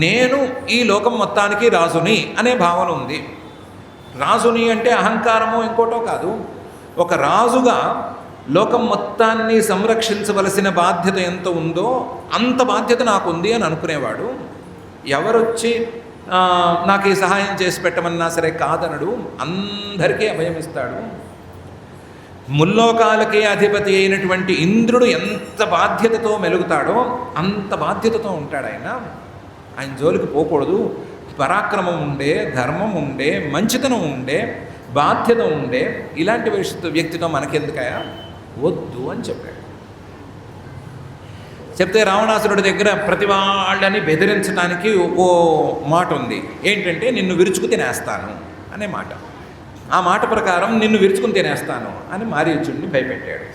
నేను ఈ లోకం మొత్తానికి రాజుని అనే భావన ఉంది. రాజుని అంటే అహంకారమో ఇంకోటో కాదు. ఒక రాజుగా లోకం మొత్తాన్ని సంరక్షించవలసిన బాధ్యత ఎంత ఉందో అంత బాధ్యత నాకుంది అని అనుకునేవాడు. ఎవరొచ్చి నాకు ఈ సహాయం చేసి పెట్టమన్నా సరే కాదనడు, అందరికీ అభయం ఇస్తాడు. ముల్లోకాలకే అధిపతి అయినటువంటి ఇంద్రుడు ఎంత బాధ్యతతో మెలుగుతాడో అంత బాధ్యతతో ఉంటాడు ఆయన. ఆయన జోలికి పోకూడదు. పరాక్రమం ఉండే, ధర్మం ఉండే, మంచితనం ఉండే, బాధ్యత ఉండే ఇలాంటి వ్యక్తితో మనకెందుకయా, వద్దు అని చెప్పాడు. చెప్తే రావణాసురుడి దగ్గర ప్రతి వాళ్ళని బెదిరించడానికి ఓ మాట ఉంది. ఏంటంటే నిన్ను విరుచుకు తినేస్తాను అనే మాట. ఆ మాట ప్రకారం నిన్ను విరుచుకుని తినేస్తాను అని మారీచుడిని భయపెట్టాడు.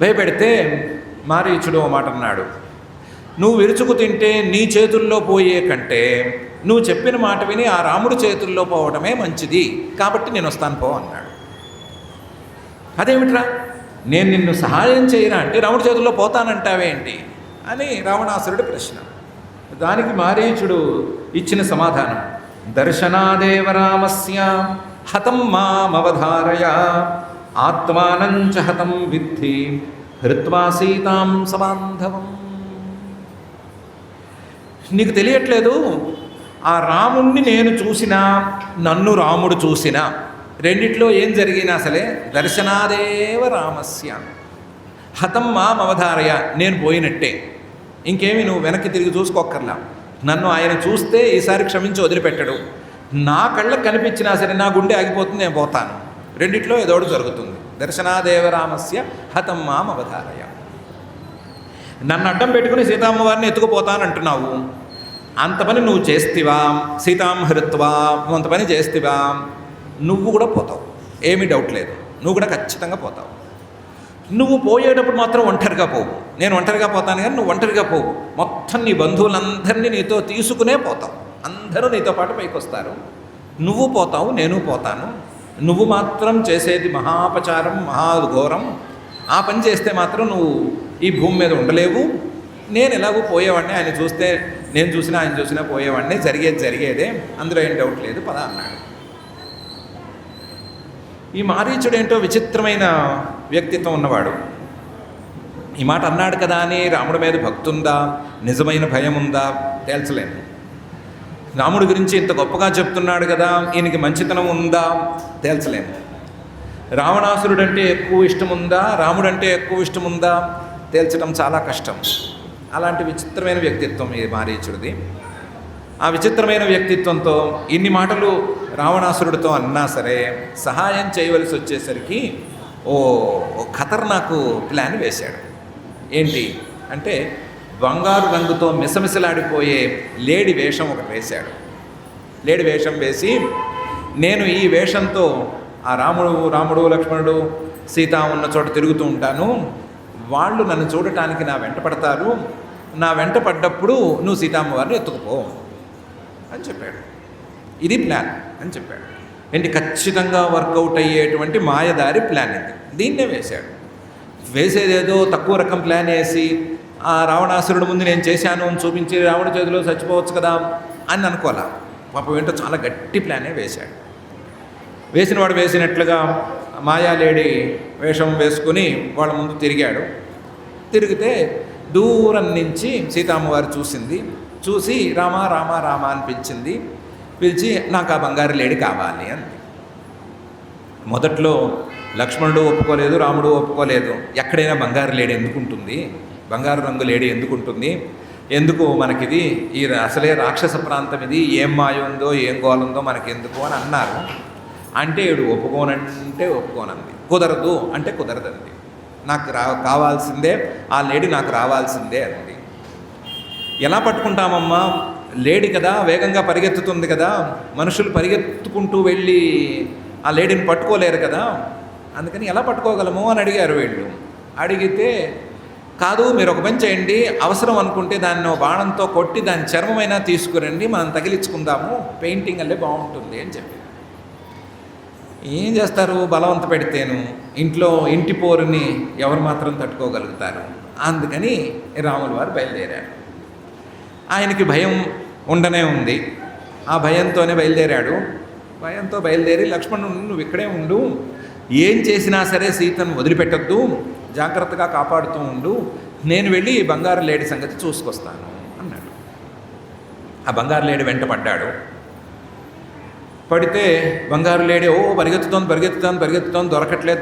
భయపెడితే మారీచుడు ఓ మాట అన్నాడు. నువ్వు విరుచుకు తింటే నీ చేతుల్లో పోయే కంటే నువ్వు చెప్పిన మాట విని ఆ రాముడి చేతుల్లో పోవడమే మంచిది, కాబట్టి నేను వస్తాను పో అన్నాడు. అదేమిట్రా, నేను నిన్ను సహాయం చేయనా అంటే రాముడి చేతుల్లో పోతానంటావేంటి అని రావణాసురుడి ప్రశ్న. దానికి మారీచుడు ఇచ్చిన సమాధానం, దర్శనాదేవ రామస్య హతం మామవధారయ ఆత్మానంచ హతం విద్ధి హృత్వా సీతాం సబాంధవం. నీకు తెలియట్లేదు, ఆ రాముణ్ణి నేను చూసినా నన్ను రాముడు చూసినా రెండిట్లో ఏం జరిగినా సరే దర్శనాదేవ రామస్య హతం మామవధారయ, నేను పోయినట్టే. ఇంకేమి నువ్వు వెనక్కి తిరిగి చూసుకోక్కర్లా. నన్ను ఆయన చూస్తే ఈసారి క్షమించి వదిలిపెట్టడు. నా కళ్ళకు కనిపించినా సరే నా గుండె ఆగిపోతుంది, నేను పోతాను. రెండిట్లో ఏదోడు జరుగుతుంది. దర్శనాదేవరామస్య హతం మాం అవధారయ. నన్ను అడ్డం పెట్టుకుని సీతామ్మవారిని ఎత్తుకుపోతానంటున్నావు, అంత పని నువ్వు చేస్తివా? సీతాం హృత్వా, నువ్వు అంత పని చేస్తివా? నువ్వు కూడా పోతావు, ఏమీ డౌట్ లేదు, నువ్వు కూడా ఖచ్చితంగా పోతావు. నువ్వు పోయేటప్పుడు మాత్రం ఒంటరిగా పోవు. నేను ఒంటరిగా పోతాను కానీ నువ్వు ఒంటరిగా పోవు. మొత్తం నీ బంధువులందరినీ నీతో తీసుకునే పోతావు. అందరూ నీతో పాటు పైకి వస్తారు. నువ్వు పోతావు, నేను పోతాను. నువ్వు మాత్రం చేసేది మహాపచారం, మహాఘోరం. ఆ పని చేస్తే మాత్రం నువ్వు ఈ భూమి మీద ఉండలేవు. నేను ఎలాగూ పోయేవాడిని, ఆయన చూస్తే నేను చూసినా ఆయన చూసినా పోయేవాడిని, జరిగేదే, అందులో ఏం డౌట్ లేదు, పద అన్నాడు. ఈ మారీచుడు ఏంటో విచిత్రమైన వ్యక్తిత్వం ఉన్నవాడు. ఈ మాట అన్నాడు కదా అని రాముడి మీద భక్తి ఉందా, నిజమైన భయం ఉందా తేల్చలేము. రాముడి గురించి ఇంత గొప్పగా చెప్తున్నాడు కదా, ఈయనకి మంచితనం ఉందా తేల్చలేము. రావణాసురుడు అంటే ఎక్కువ ఇష్టం ఉందా, రాముడు అంటే ఎక్కువ ఇష్టం ఉందా తేల్చడం చాలా కష్టం. అలాంటి విచిత్రమైన వ్యక్తిత్వం ఈ మారీచుడిది. ఆ విచిత్రమైన వ్యక్తిత్వంతో ఇన్ని మాటలు రావణాసురుడితో అన్నా సరే సహాయం చేయవలసి వచ్చేసరికి ఓ ఖతర్నాకు ప్లాన్ వేశాడు. ఏంటి అంటే బంగారు రంగుతో మిసమిసలాడిపోయే లేడి వేషం ఒకటి వేశాడు. లేడి వేషం వేసి నేను ఈ వేషంతో ఆ రాముడు లక్ష్మణుడు సీత ఉన్న చోట తిరుగుతూ ఉంటాను, వాళ్ళు నన్ను చూడటానికి నా వెంట పడతారు, నా వెంట పడ్డప్పుడు నువ్వు సీతామ్మవారిని ఎత్తుకుపో అని చెప్పాడు. ఇది ప్లాన్ అని చెప్పాడు. ఏంటి ఖచ్చితంగా వర్కౌట్ అయ్యేటువంటి మాయదారి ప్లాన్ ఇది. దీన్నే వేశాడు. వేసేదేదో తక్కువ రకం ప్లాన్ వేసి ఆ రావణాసురుడు ముందు నేను చేశాను అని చూపించి రావణ చేతిలో చచ్చిపోవచ్చు కదా అని అనుకోలే. పాపం ఏంటో చాలా గట్టి ప్లానే వేశాడు. వేసినవాడు వేసినట్లుగా మాయాలేడి వేషం వేసుకుని వాళ్ళ ముందు తిరిగాడు. తిరిగితే దూరం నుంచి సీతమ్మవారు చూసి రామా రామా రామా అని పిలిచి నాకు ఆ బంగారు లేడి కావాలి అంది. మొదట్లో లక్ష్మణుడు ఒప్పుకోలేదు, రాముడు ఒప్పుకోలేదు. ఎక్కడైనా బంగారు లేడి ఎందుకుంటుంది, బంగారు రంగు లేడి ఎందుకుంటుంది, ఎందుకు మనకిది, ఈ అసలే రాక్షస ప్రాంతం ఇది, ఏం మాయ ఉందో ఏం గోలుందో మనకెందుకు అని అన్నారు. అంటే ఈడు ఒప్పుకోనంటే ఒప్పుకోనంది, కుదరదు అంటే కుదరదండి, నాకు కావాల్సిందే ఆ లేడీ, నాకు రావాల్సిందే అంది. ఎలా పట్టుకుంటామమ్మా, లేడీ కదా, వేగంగా పరిగెత్తుతుంది కదా, మనుషులు పరిగెత్తుకుంటూ వెళ్ళి ఆ లేడీని పట్టుకోలేరు కదా, అందుకని ఎలా పట్టుకోగలము అని అడిగారు వీళ్ళు. అడిగితే కాదు, మీరు ఒక పని చేయండి, అవసరం అనుకుంటే దాన్ని బాణంతో కొట్టి దాని చర్మమైనా తీసుకురండి, మనం తగిలించుకుందాము, పెయింటింగ్ అల్లే బాగుంటుంది అని చెప్పి. ఏం చేస్తారు, బలవంత పెడితేను ఇంటి పోరుని ఎవరు మాత్రం తట్టుకోగలుగుతారు. అందుకని రాముల వారు బయలుదేరారు. ఆయనకి భయం ఉండనే ఉంది, ఆ భయంతోనే బయలుదేరాడు. భయంతో బయలుదేరి లక్ష్మణుడు నువ్వు ఇక్కడే ఉండు, ఏం చేసినా సరే సీతను వదిలిపెట్టద్దు, జాగ్రత్తగా కాపాడుతూ ఉండు, నేను వెళ్ళి బంగారు లేడి సంగతి చూసుకొస్తాను అన్నాడు. ఆ బంగారు లేడి వెంట పడ్డాడు. పడితే బంగారు లేడి పరిగెత్తుతోంది,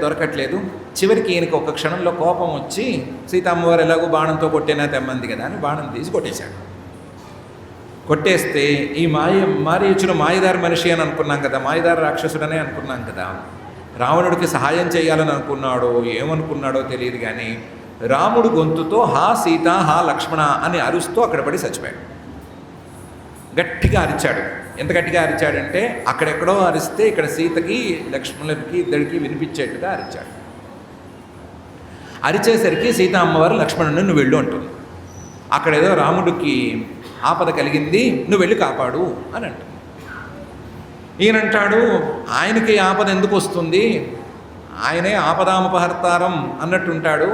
దొరకట్లేదు. చివరికి ఈయనకి ఒక క్షణంలో కోపం వచ్చి సీతమ్మవారు ఎలాగో బాణంతో కొట్టేనా తెమ్మంది కదా అని బాణం తీసి కొట్టేశాడు. కొట్టేస్తే ఈ మారీచుడు మాయదారి మనిషి అని అనుకున్నాం కదా, మాయదారి రాక్షసుడనే అనుకున్నాం కదా, రావణుడికి సహాయం చేయాలని అనుకున్నాడో ఏమనుకున్నాడో తెలియదు కానీ రాముడు గొంతుతో హా సీత హా లక్ష్మణ అని అరుస్తూ అక్కడ పడి చచ్చిపోయాడు. గట్టిగా అరిచాడు. ఎంత గట్టిగా అరిచాడంటే అక్కడెక్కడో అరిస్తే ఇక్కడ సీతకి లక్ష్మణుడికి ఇద్దరికి వినిపించేట్టుగా అరిచాడు. అరిచేసరికి సీత అమ్మవారు లక్ష్మణుడిని నువ్వు వెళ్ళు అంటుంది. అక్కడేదో రాముడికి ఆపద కలిగింది, నువ్వు వెళ్ళి కాపాడు అని అంటుంది. ఈయనంటాడు ఆయనకి ఆపద ఎందుకు వస్తుంది, ఆయనే ఆపదామపహర్తారం అన్నట్టుంటాడు,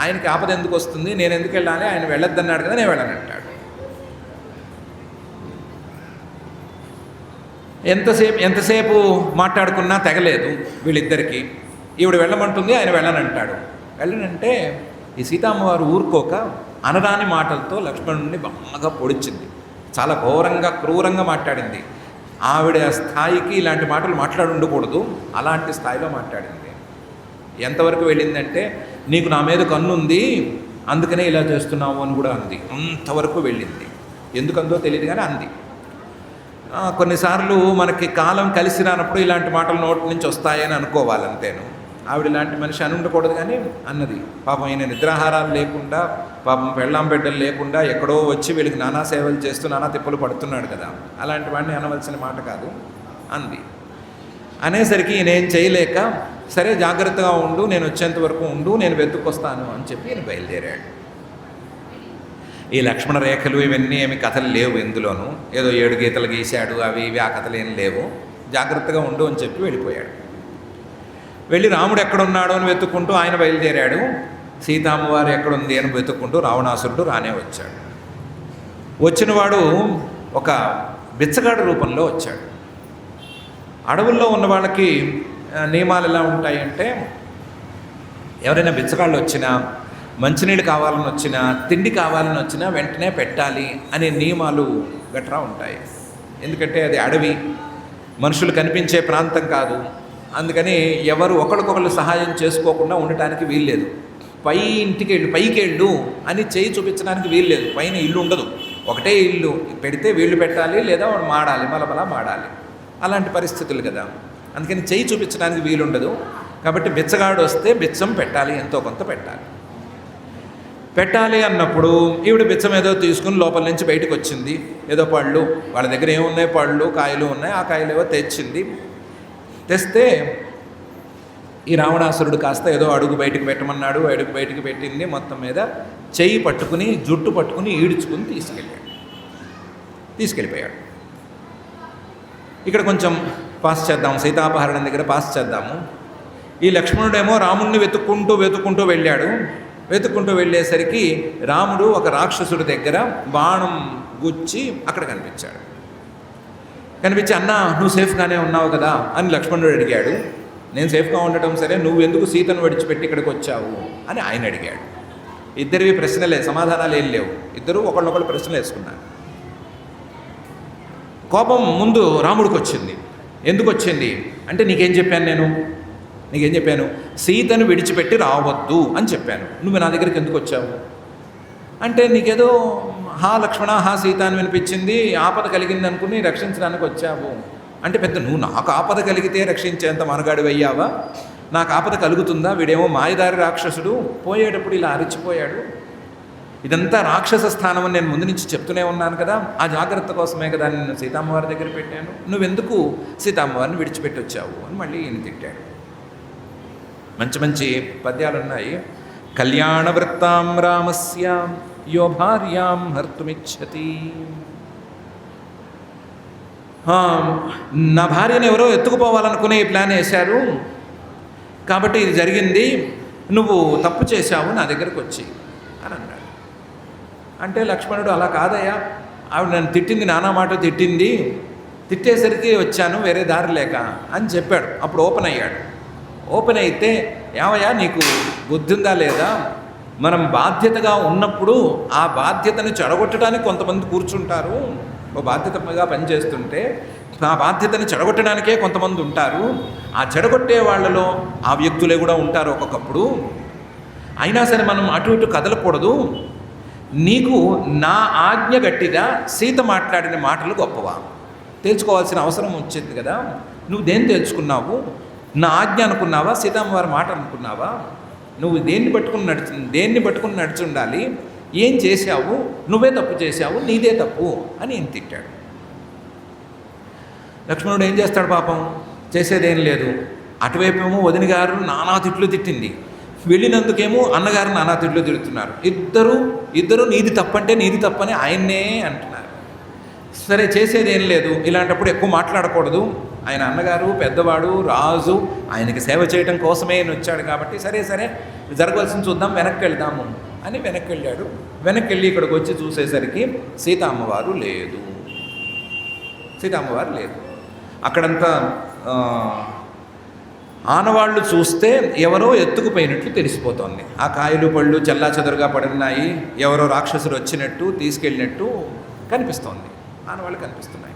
ఆయనకి ఆపద ఎందుకు వస్తుంది, నేను ఎందుకు వెళ్ళాలి, ఆయన వెళ్ళొద్దన్నాడు కదా, నేను వెళ్ళనంటాడు. ఎంతసేపు మాట్లాడుకున్నా తెగలేదు వీళ్ళిద్దరికీ. ఈవిడ వెళ్ళమంటుంది, ఆయన వెళ్ళనంటాడు. వెళ్ళనంటే ఈ సీతమ్మవారు ఊరుకోక అనరాని మాటలతో లక్ష్మణుడిని బాగా పొడిచింది. చాలా ఘోరంగా క్రూరంగా మాట్లాడింది. ఆవిడ స్థాయికి ఇలాంటి మాటలు మాట్లాడి ఉండకూడదు, అలాంటి స్థాయిలో మాట్లాడింది. ఎంతవరకు వెళ్ళిందంటే నీకు నా మీద కన్నుంది అందుకనే ఇలా చేస్తున్నావు అని కూడా అంది. అంతవరకు వెళ్ళింది. ఎందుకందో తెలియదు కానీ అంది. కొన్నిసార్లు మనకి కాలం కలిసి రానప్పుడు ఇలాంటి మాటలు నోటి నుంచి వస్తాయని అనుకోవాలంతేను. ఆవిడ ఇలాంటి మనిషి అని ఉండకూడదు కానీ అన్నది. పాపం ఈయన నిద్రాహారాలు లేకుండా, పాపం పెళ్ళాం బిడ్డలు లేకుండా ఎక్కడో వచ్చి వీళ్ళకి నానా సేవలు చేస్తూ నానా తిప్పలు పడుతున్నాడు కదా, అలాంటి వాడిని అనవలసిన మాట కాదు అంది. అనేసరికి ఈయనేం చేయలేక సరే జాగ్రత్తగా ఉండు, నేను వచ్చేంత వరకు ఉండు, నేను వెతుక్కొస్తాను అని చెప్పి ఈయన బయలుదేరాడు. ఈ లక్ష్మణ రేఖలు ఇవన్నీ ఏమి కథలు లేవు ఇందులోనూ, ఏదో 7 గీతలు గీశాడు అవి ఇవి, ఆ కథలు ఏం లేవు. జాగ్రత్తగా ఉండు అని చెప్పి వెళ్ళిపోయాడు. వెళ్ళి రాముడు ఎక్కడున్నాడో అని వెతుక్కుంటూ ఆయన బయలుదేరాడు. సీతమ్మవారు ఎక్కడుంది అని వెతుక్కుంటూ రావణాసురుడు రానే వచ్చాడు. వచ్చినవాడు ఒక బిచ్చగాడు రూపంలో వచ్చాడు. అడవుల్లో ఉన్న వాళ్ళకి నియమాలు ఎలా ఉంటాయంటే ఎవరైనా బిచ్చగాళ్ళు వచ్చినా, మంచినీళ్ళు కావాలని వచ్చినా, తిండి కావాలని వచ్చినా వెంటనే పెట్టాలి అనే నియమాలు గట్రా ఉంటాయి. ఎందుకంటే అది అడవి, మనుషులు కనిపించే ప్రాంతం కాదు. అందుకని ఎవరు ఒకరికొకరు సహాయం చేసుకోకుండా ఉండటానికి వీల్లేదు. పైకి వెళ్ళు అని చేయి చూపించడానికి వీల్లేదు. పైన ఇల్లు ఉండదు, ఒకటే ఇల్లు పెడితే వీళ్ళు పెట్టాలి, లేదా వాడు మాడాలి, మలమలా మాడాలి. అలాంటి పరిస్థితులు కదా, అందుకని చేయి చూపించడానికి వీలుండదు. కాబట్టి బిచ్చగాడు వస్తే బిచ్చం పెట్టాలి, ఎంతో కొంత పెట్టాలి అన్నప్పుడు ఈవిడ బిచ్చం ఏదో తీసుకుని లోపల నుంచి బయటకు వచ్చింది. ఏదో పళ్ళు, వాళ్ళ దగ్గర ఏమున్నాయి, పళ్ళు కాయలు ఉన్నాయి, ఆ కాయలు ఏవో తెస్తే ఈ రావణాసురుడు కాస్త ఏదో అడుగు బయటకు పెట్టమన్నాడు. అడుగు బయటకు పెట్టింది. మొత్తం మీద చెయ్యి పట్టుకుని జుట్టు పట్టుకుని ఈడ్చుకుని తీసుకెళ్ళిపోయాడు. ఇక్కడ కొంచెం పాస్ చేద్దాం, సీతాపహరణం దగ్గర పాస్ చేద్దాము. ఈ లక్ష్మణుడేమో రాముణ్ణి వెతుక్కుంటూ వెళ్ళాడు. వెతుక్కుంటూ వెళ్ళేసరికి రాముడు ఒక రాక్షసుడి దగ్గర బాణం గుచ్చి అక్కడ కనిపించాడు. కనిపించి, అన్న నువ్వు సేఫ్గానే ఉన్నావు కదా అని లక్ష్మణుడు అడిగాడు. నేను సేఫ్గా ఉండటం సరే, నువ్వు ఎందుకు సీతను విడిచిపెట్టి ఇక్కడికి వచ్చావు అని ఆయన అడిగాడు. ఇద్దరివి ప్రశ్నలే, సమాధానాలు ఏం లేవు. ఇద్దరు ఒకళ్ళొకళ్ళు ప్రశ్నలు వేసుకున్నారు. కోపం ముందు రాముడికి వచ్చింది. ఎందుకు వచ్చింది అంటే, నీకేం చెప్పాను? సీతను విడిచిపెట్టి రావద్దు అని చెప్పాను. నువ్వు నా దగ్గరికి ఎందుకు వచ్చావు అంటే, నీకేదో హా లక్ష్మణ హా సీత అని వినిపించింది, ఆపద కలిగింది అనుకుని రక్షించడానికి వచ్చావు అంటే, పెద్ద నువ్వు నాకు ఆపద కలిగితే రక్షించేంత మనగాడు అయ్యావా? నాకు ఆపద కలుగుతుందా? వీడేమో మాయదారి రాక్షసుడు, పోయేటప్పుడు ఇలా అరిచిపోయాడు. ఇదంతా రాక్షస స్థానం అని నేను ముందు నుంచి చెప్తూనే ఉన్నాను కదా, ఆ జాగ్రత్త కోసమే కదా నేను సీతమ్మవారి దగ్గర పెట్టాను. నువ్వెందుకు సీతమ్మవారిని విడిచిపెట్టి వచ్చావు అని మళ్ళీ ఈయన తిట్టాడు. మంచి మంచి పద్యాలు ఉన్నాయి. కళ్యాణ వృత్తాం రామస్య యో భార్యాం హర్తుమిచ్చతి. నా భార్యను ఎవరో ఎత్తుకుపోవాలనుకునే ప్లాన్ వేశారు, కాబట్టి ఇది జరిగింది, నువ్వు తప్పు చేశావు నా దగ్గరకు వచ్చి అని అన్నాడు. అంటే లక్ష్మణుడు, అలా కాదయ్యా, ఆవిడ నన్ను తిట్టింది, నానా మాట తిట్టింది, తిట్టేసరికి వచ్చాను వేరే దారి లేక అని చెప్పాడు. అప్పుడు ఓపెన్ అయ్యాడు. ఓపెన్ అయితే, ఏమయ్యా నీకు బుద్ధి ఉందా లేదా? మనం బాధ్యతగా ఉన్నప్పుడు ఆ బాధ్యతను చెడగొట్టడానికి కొంతమంది కూర్చుంటారు. ఓ బాధ్యతగా పనిచేస్తుంటే ఆ బాధ్యతని చెడగొట్టడానికే కొంతమంది ఉంటారు. ఆ చెడగొట్టే వాళ్ళలో ఆ వ్యక్తులే కూడా ఉంటారు ఒక్కొక్కప్పుడు. అయినా సరే మనం అటు ఇటు కదలకూడదు. నీకు నా ఆజ్ఞ గట్టిదా, సీత మాట్లాడిన మాటలు గొప్పవా? తేల్చుకోవాల్సిన అవసరం వచ్చింది కదా. నువ్వు దేన్ని తేల్చుకున్నావు? నా ఆజ్ఞ అనుకున్నావా, సీతమ్మవారి మాట అనుకున్నావా? నువ్వు దేన్ని పట్టుకుని నడిచి ఉండాలి. ఏం చేశావు? నువ్వే తప్పు చేశావు, నీదే తప్పు అని ఈయన తిట్టాడు. లక్ష్మణుడు ఏం చేస్తాడు పాపం? చేసేదేం లేదు. అటువైపేమో వదిన గారు నానా తిట్లు తిట్టింది, వెళ్ళినందుకేమో అన్నగారు నానా తిట్లు తిడుతున్నారు. ఇద్దరు నీది తప్పంటే నీది తప్పని ఆయన్నే అంటున్నారు. సరే, చేసేదేం లేదు. ఇలాంటప్పుడు ఎక్కువ మాట్లాడకూడదు. ఆయన అన్నగారు పెద్దవాడు, రాజు, ఆయనకి సేవ చేయడం కోసమే ఆయన వచ్చాడు కాబట్టి సరే జరగవలసింది చూద్దాం, వెనక్కి వెళ్దాము అని వెనక్కి వెళ్ళాడు. వెనక్కి వెళ్ళి ఇక్కడికి వచ్చి చూసేసరికి సీతమ్మవారు లేదు. అక్కడంతా ఆనవాళ్ళు చూస్తే ఎవరో ఎత్తుకుపోయినట్లు తెలిసిపోతోంది. ఆ కాయలు పళ్ళు చెల్లాచెదరుగా పడున్నాయి, ఎవరో రాక్షసులు వచ్చినట్టు తీసుకెళ్ళినట్టు కనిపిస్తోంది. ఆనవాళ్ళు కనిపిస్తున్నాయి.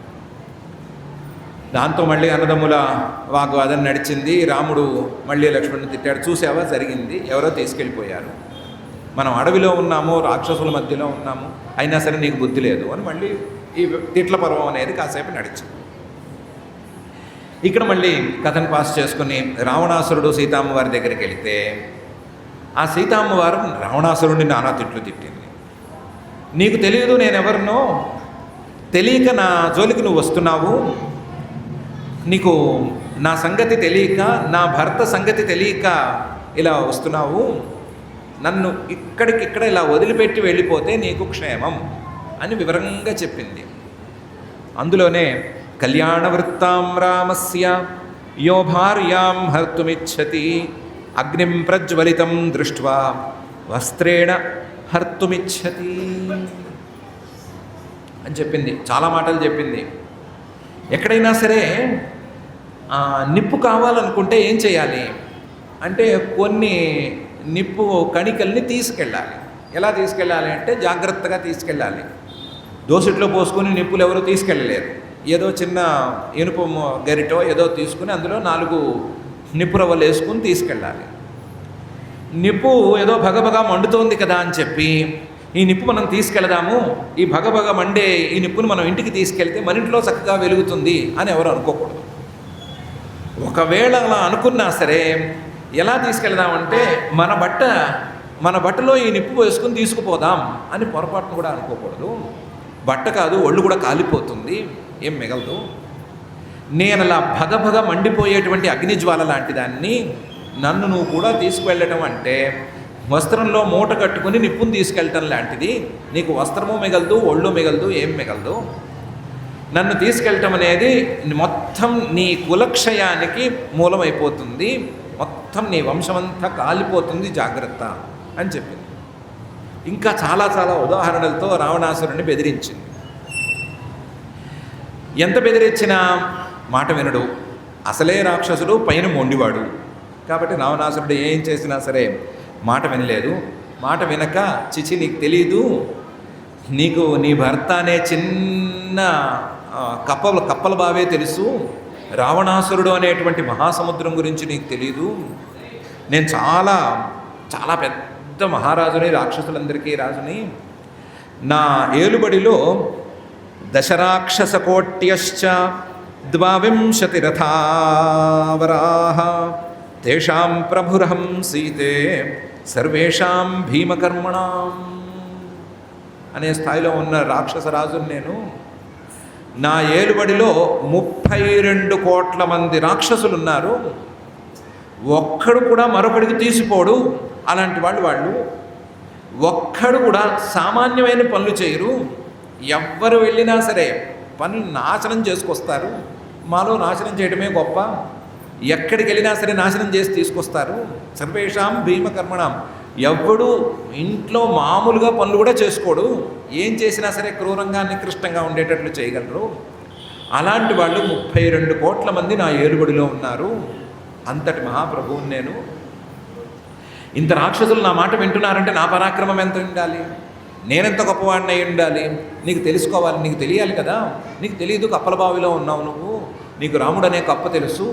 దాంతో మళ్ళీ అన్నదమ్ముల వాగ్వాదం నడిచింది. రాముడు మళ్ళీ లక్ష్మణుని తిట్టాడు, చూసావా జరిగింది, ఎవరో తీసుకెళ్ళిపోయారు, మనం అడవిలో ఉన్నాము, రాక్షసుల మధ్యలో ఉన్నాము, అయినా సరే నీకు బుద్ధి లేదు అని మళ్ళీ ఈ తిట్ల పర్వం అనేది కాసేపు నడిచింది. ఇక్కడ మళ్ళీ కథను పాస్ చేసుకుని రావణాసురుడు సీతమ్మవారి దగ్గరికి వెళితే ఆ సీతమ్మవారు రావణాసురుడిని నానా తిట్లు తిట్టింది. నీకు తెలియదు నేనెవరినో, తెలియక నా జోలికి నువ్వు వస్తున్నావు, నీకు నా సంగతి తెలియక, నా భర్త సంగతి తెలియక ఇలా వస్తున్నావు, నన్ను ఇక్కడికిక్కడ ఇలా వదిలిపెట్టి వెళ్ళిపోతే నీకు క్షేమం అని వివరంగా చెప్పింది. అందులోనే కళ్యాణ వృత్తాం రామస్య యో భార్యాం హర్తుమిచ్చతి అగ్నిం ప్రజ్వలితం దృష్ట్వా వస్త్రేణ హర్తుమిచ్చతి అని చెప్పింది. చాలా మాటలు చెప్పింది. ఎక్కడైనా సరే నిప్పు కావాలనుకుంటే ఏం చేయాలి అంటే, కొన్ని నిప్పు కణికల్ని తీసుకెళ్ళాలి. ఎలా తీసుకెళ్ళాలి అంటే, జాగ్రత్తగా తీసుకెళ్ళాలి. దోసెట్లో పోసుకొని నిప్పులు ఎవరు తీసుకెళ్ళలేరు. ఏదో చిన్న ఇనుప గరిటో ఏదో తీసుకుని అందులో 4 నిప్పు రవ్వలు వేసుకుని తీసుకెళ్ళాలి. నిప్పు ఏదో భగభగా మండుతోంది కదా అని చెప్పి, ఈ నిప్పు మనం తీసుకెళదాము, ఈ భగభగ మండే ఈ నిప్పును మనం ఇంటికి తీసుకెళ్తే మన ఇంట్లో చక్కగా వెలుగుతుంది అని ఎవరు అనుకోకూడదు. ఒకవేళ అలా అనుకున్నా సరే, ఎలా తీసుకెళ్దామంటే మన బట్టలో ఈ నిప్పు వేసుకుని తీసుకుపోదాం అని పొరపాటును కూడా అనుకోకూడదు. బట్ట కాదు, ఒళ్ళు కూడా కాలిపోతుంది, ఏం మిగలదు. నేను అలా భగభగ మండిపోయేటువంటి అగ్నిజ్వాల లాంటి దాన్ని నన్ను నువ్వు కూడా తీసుకువెళ్ళటం అంటే, వస్త్రంలో మూట కట్టుకుని నిప్పును తీసుకెళ్ళటం లాంటిది. నీకు వస్త్రము మిగలదు, ఒళ్ళు మిగలదు, ఏం మిగలదు. నన్ను తీసుకెళ్ళటం అనేది మొత్తం నీ కులక్షయానికి మూలమైపోతుంది, మొత్తం నీ వంశమంతా కాలిపోతుంది, జాగ్రత్త అని చెప్పింది. ఇంకా చాలా చాలా ఉదాహరణలతో రావణాసురుడిని బెదిరించింది. ఎంత బెదిరించినా మాట వినడు. అసలే రాక్షసుడు, పైన మొండివాడు. కాబట్టి రావణాసురుడు ఏం చేసినా సరే మాట వినలేదు. మాట వినక, చిచి నీకు తెలీదు, నీకు నీ భర్త అనే చిన్న కప్పల బావే తెలుసు, రావణాసురుడు అనేటువంటి మహాసముద్రం గురించి నీకు తెలీదు. నేను చాలా చాలా పెద్ద మహారాజుని, రాక్షసులందరికీ రాజుని. నా ఏలుబడిలో దశరాక్షసకోట్యశ్చ 22 రథావరాః తేషాం ప్రభురహం సీతే సర్వేషాం భీమకర్మణాం అనే స్థాయిలో ఉన్న రాక్షస రాజుని నేను. నా ఏలుబడిలో 32 కోట్ల మంది రాక్షసులు ఉన్నారు. ఒక్కడు కూడా మరొకడికి తీసిపోడు. అలాంటి వాళ్ళు ఒక్కడు కూడా సామాన్యమైన పనులు చేయరు. ఎవ్వరు వెళ్ళినా సరే పనులు నాశనం చేసుకొస్తారు. మాలో నాశనం చేయడమే గొప్ప. ఎక్కడికి వెళ్ళినా సరే నాశనం చేసి తీసుకొస్తారు. సర్వేషాం భీమకర్మణం. ఎవ్వడు ఇంట్లో మామూలుగా పనులు కూడా చేసుకోడు. ఏం చేసినా సరే క్రూరంగా నికృష్టంగా ఉండేటట్లు చేయగలరు. అలాంటి వాళ్ళు 32 కోట్ల మంది నా ఏలుబడిలో ఉన్నారు. అంతటి మహాప్రభువుని నేను. ఇంత రాక్షసులు నా మాట వింటున్నారంటే నా పరాక్రమం ఎంత ఉండాలి, నేనెంత గొప్పవాడిని అయి ఉండాలి. నీకు తెలుసుకోవాలి, నీకు తెలియాలి కదా. నీకు తెలియదు, కప్పల బావిలో ఉన్నావు నువ్వు. నీకు రాముడు అనే కప్ప తెలుసు,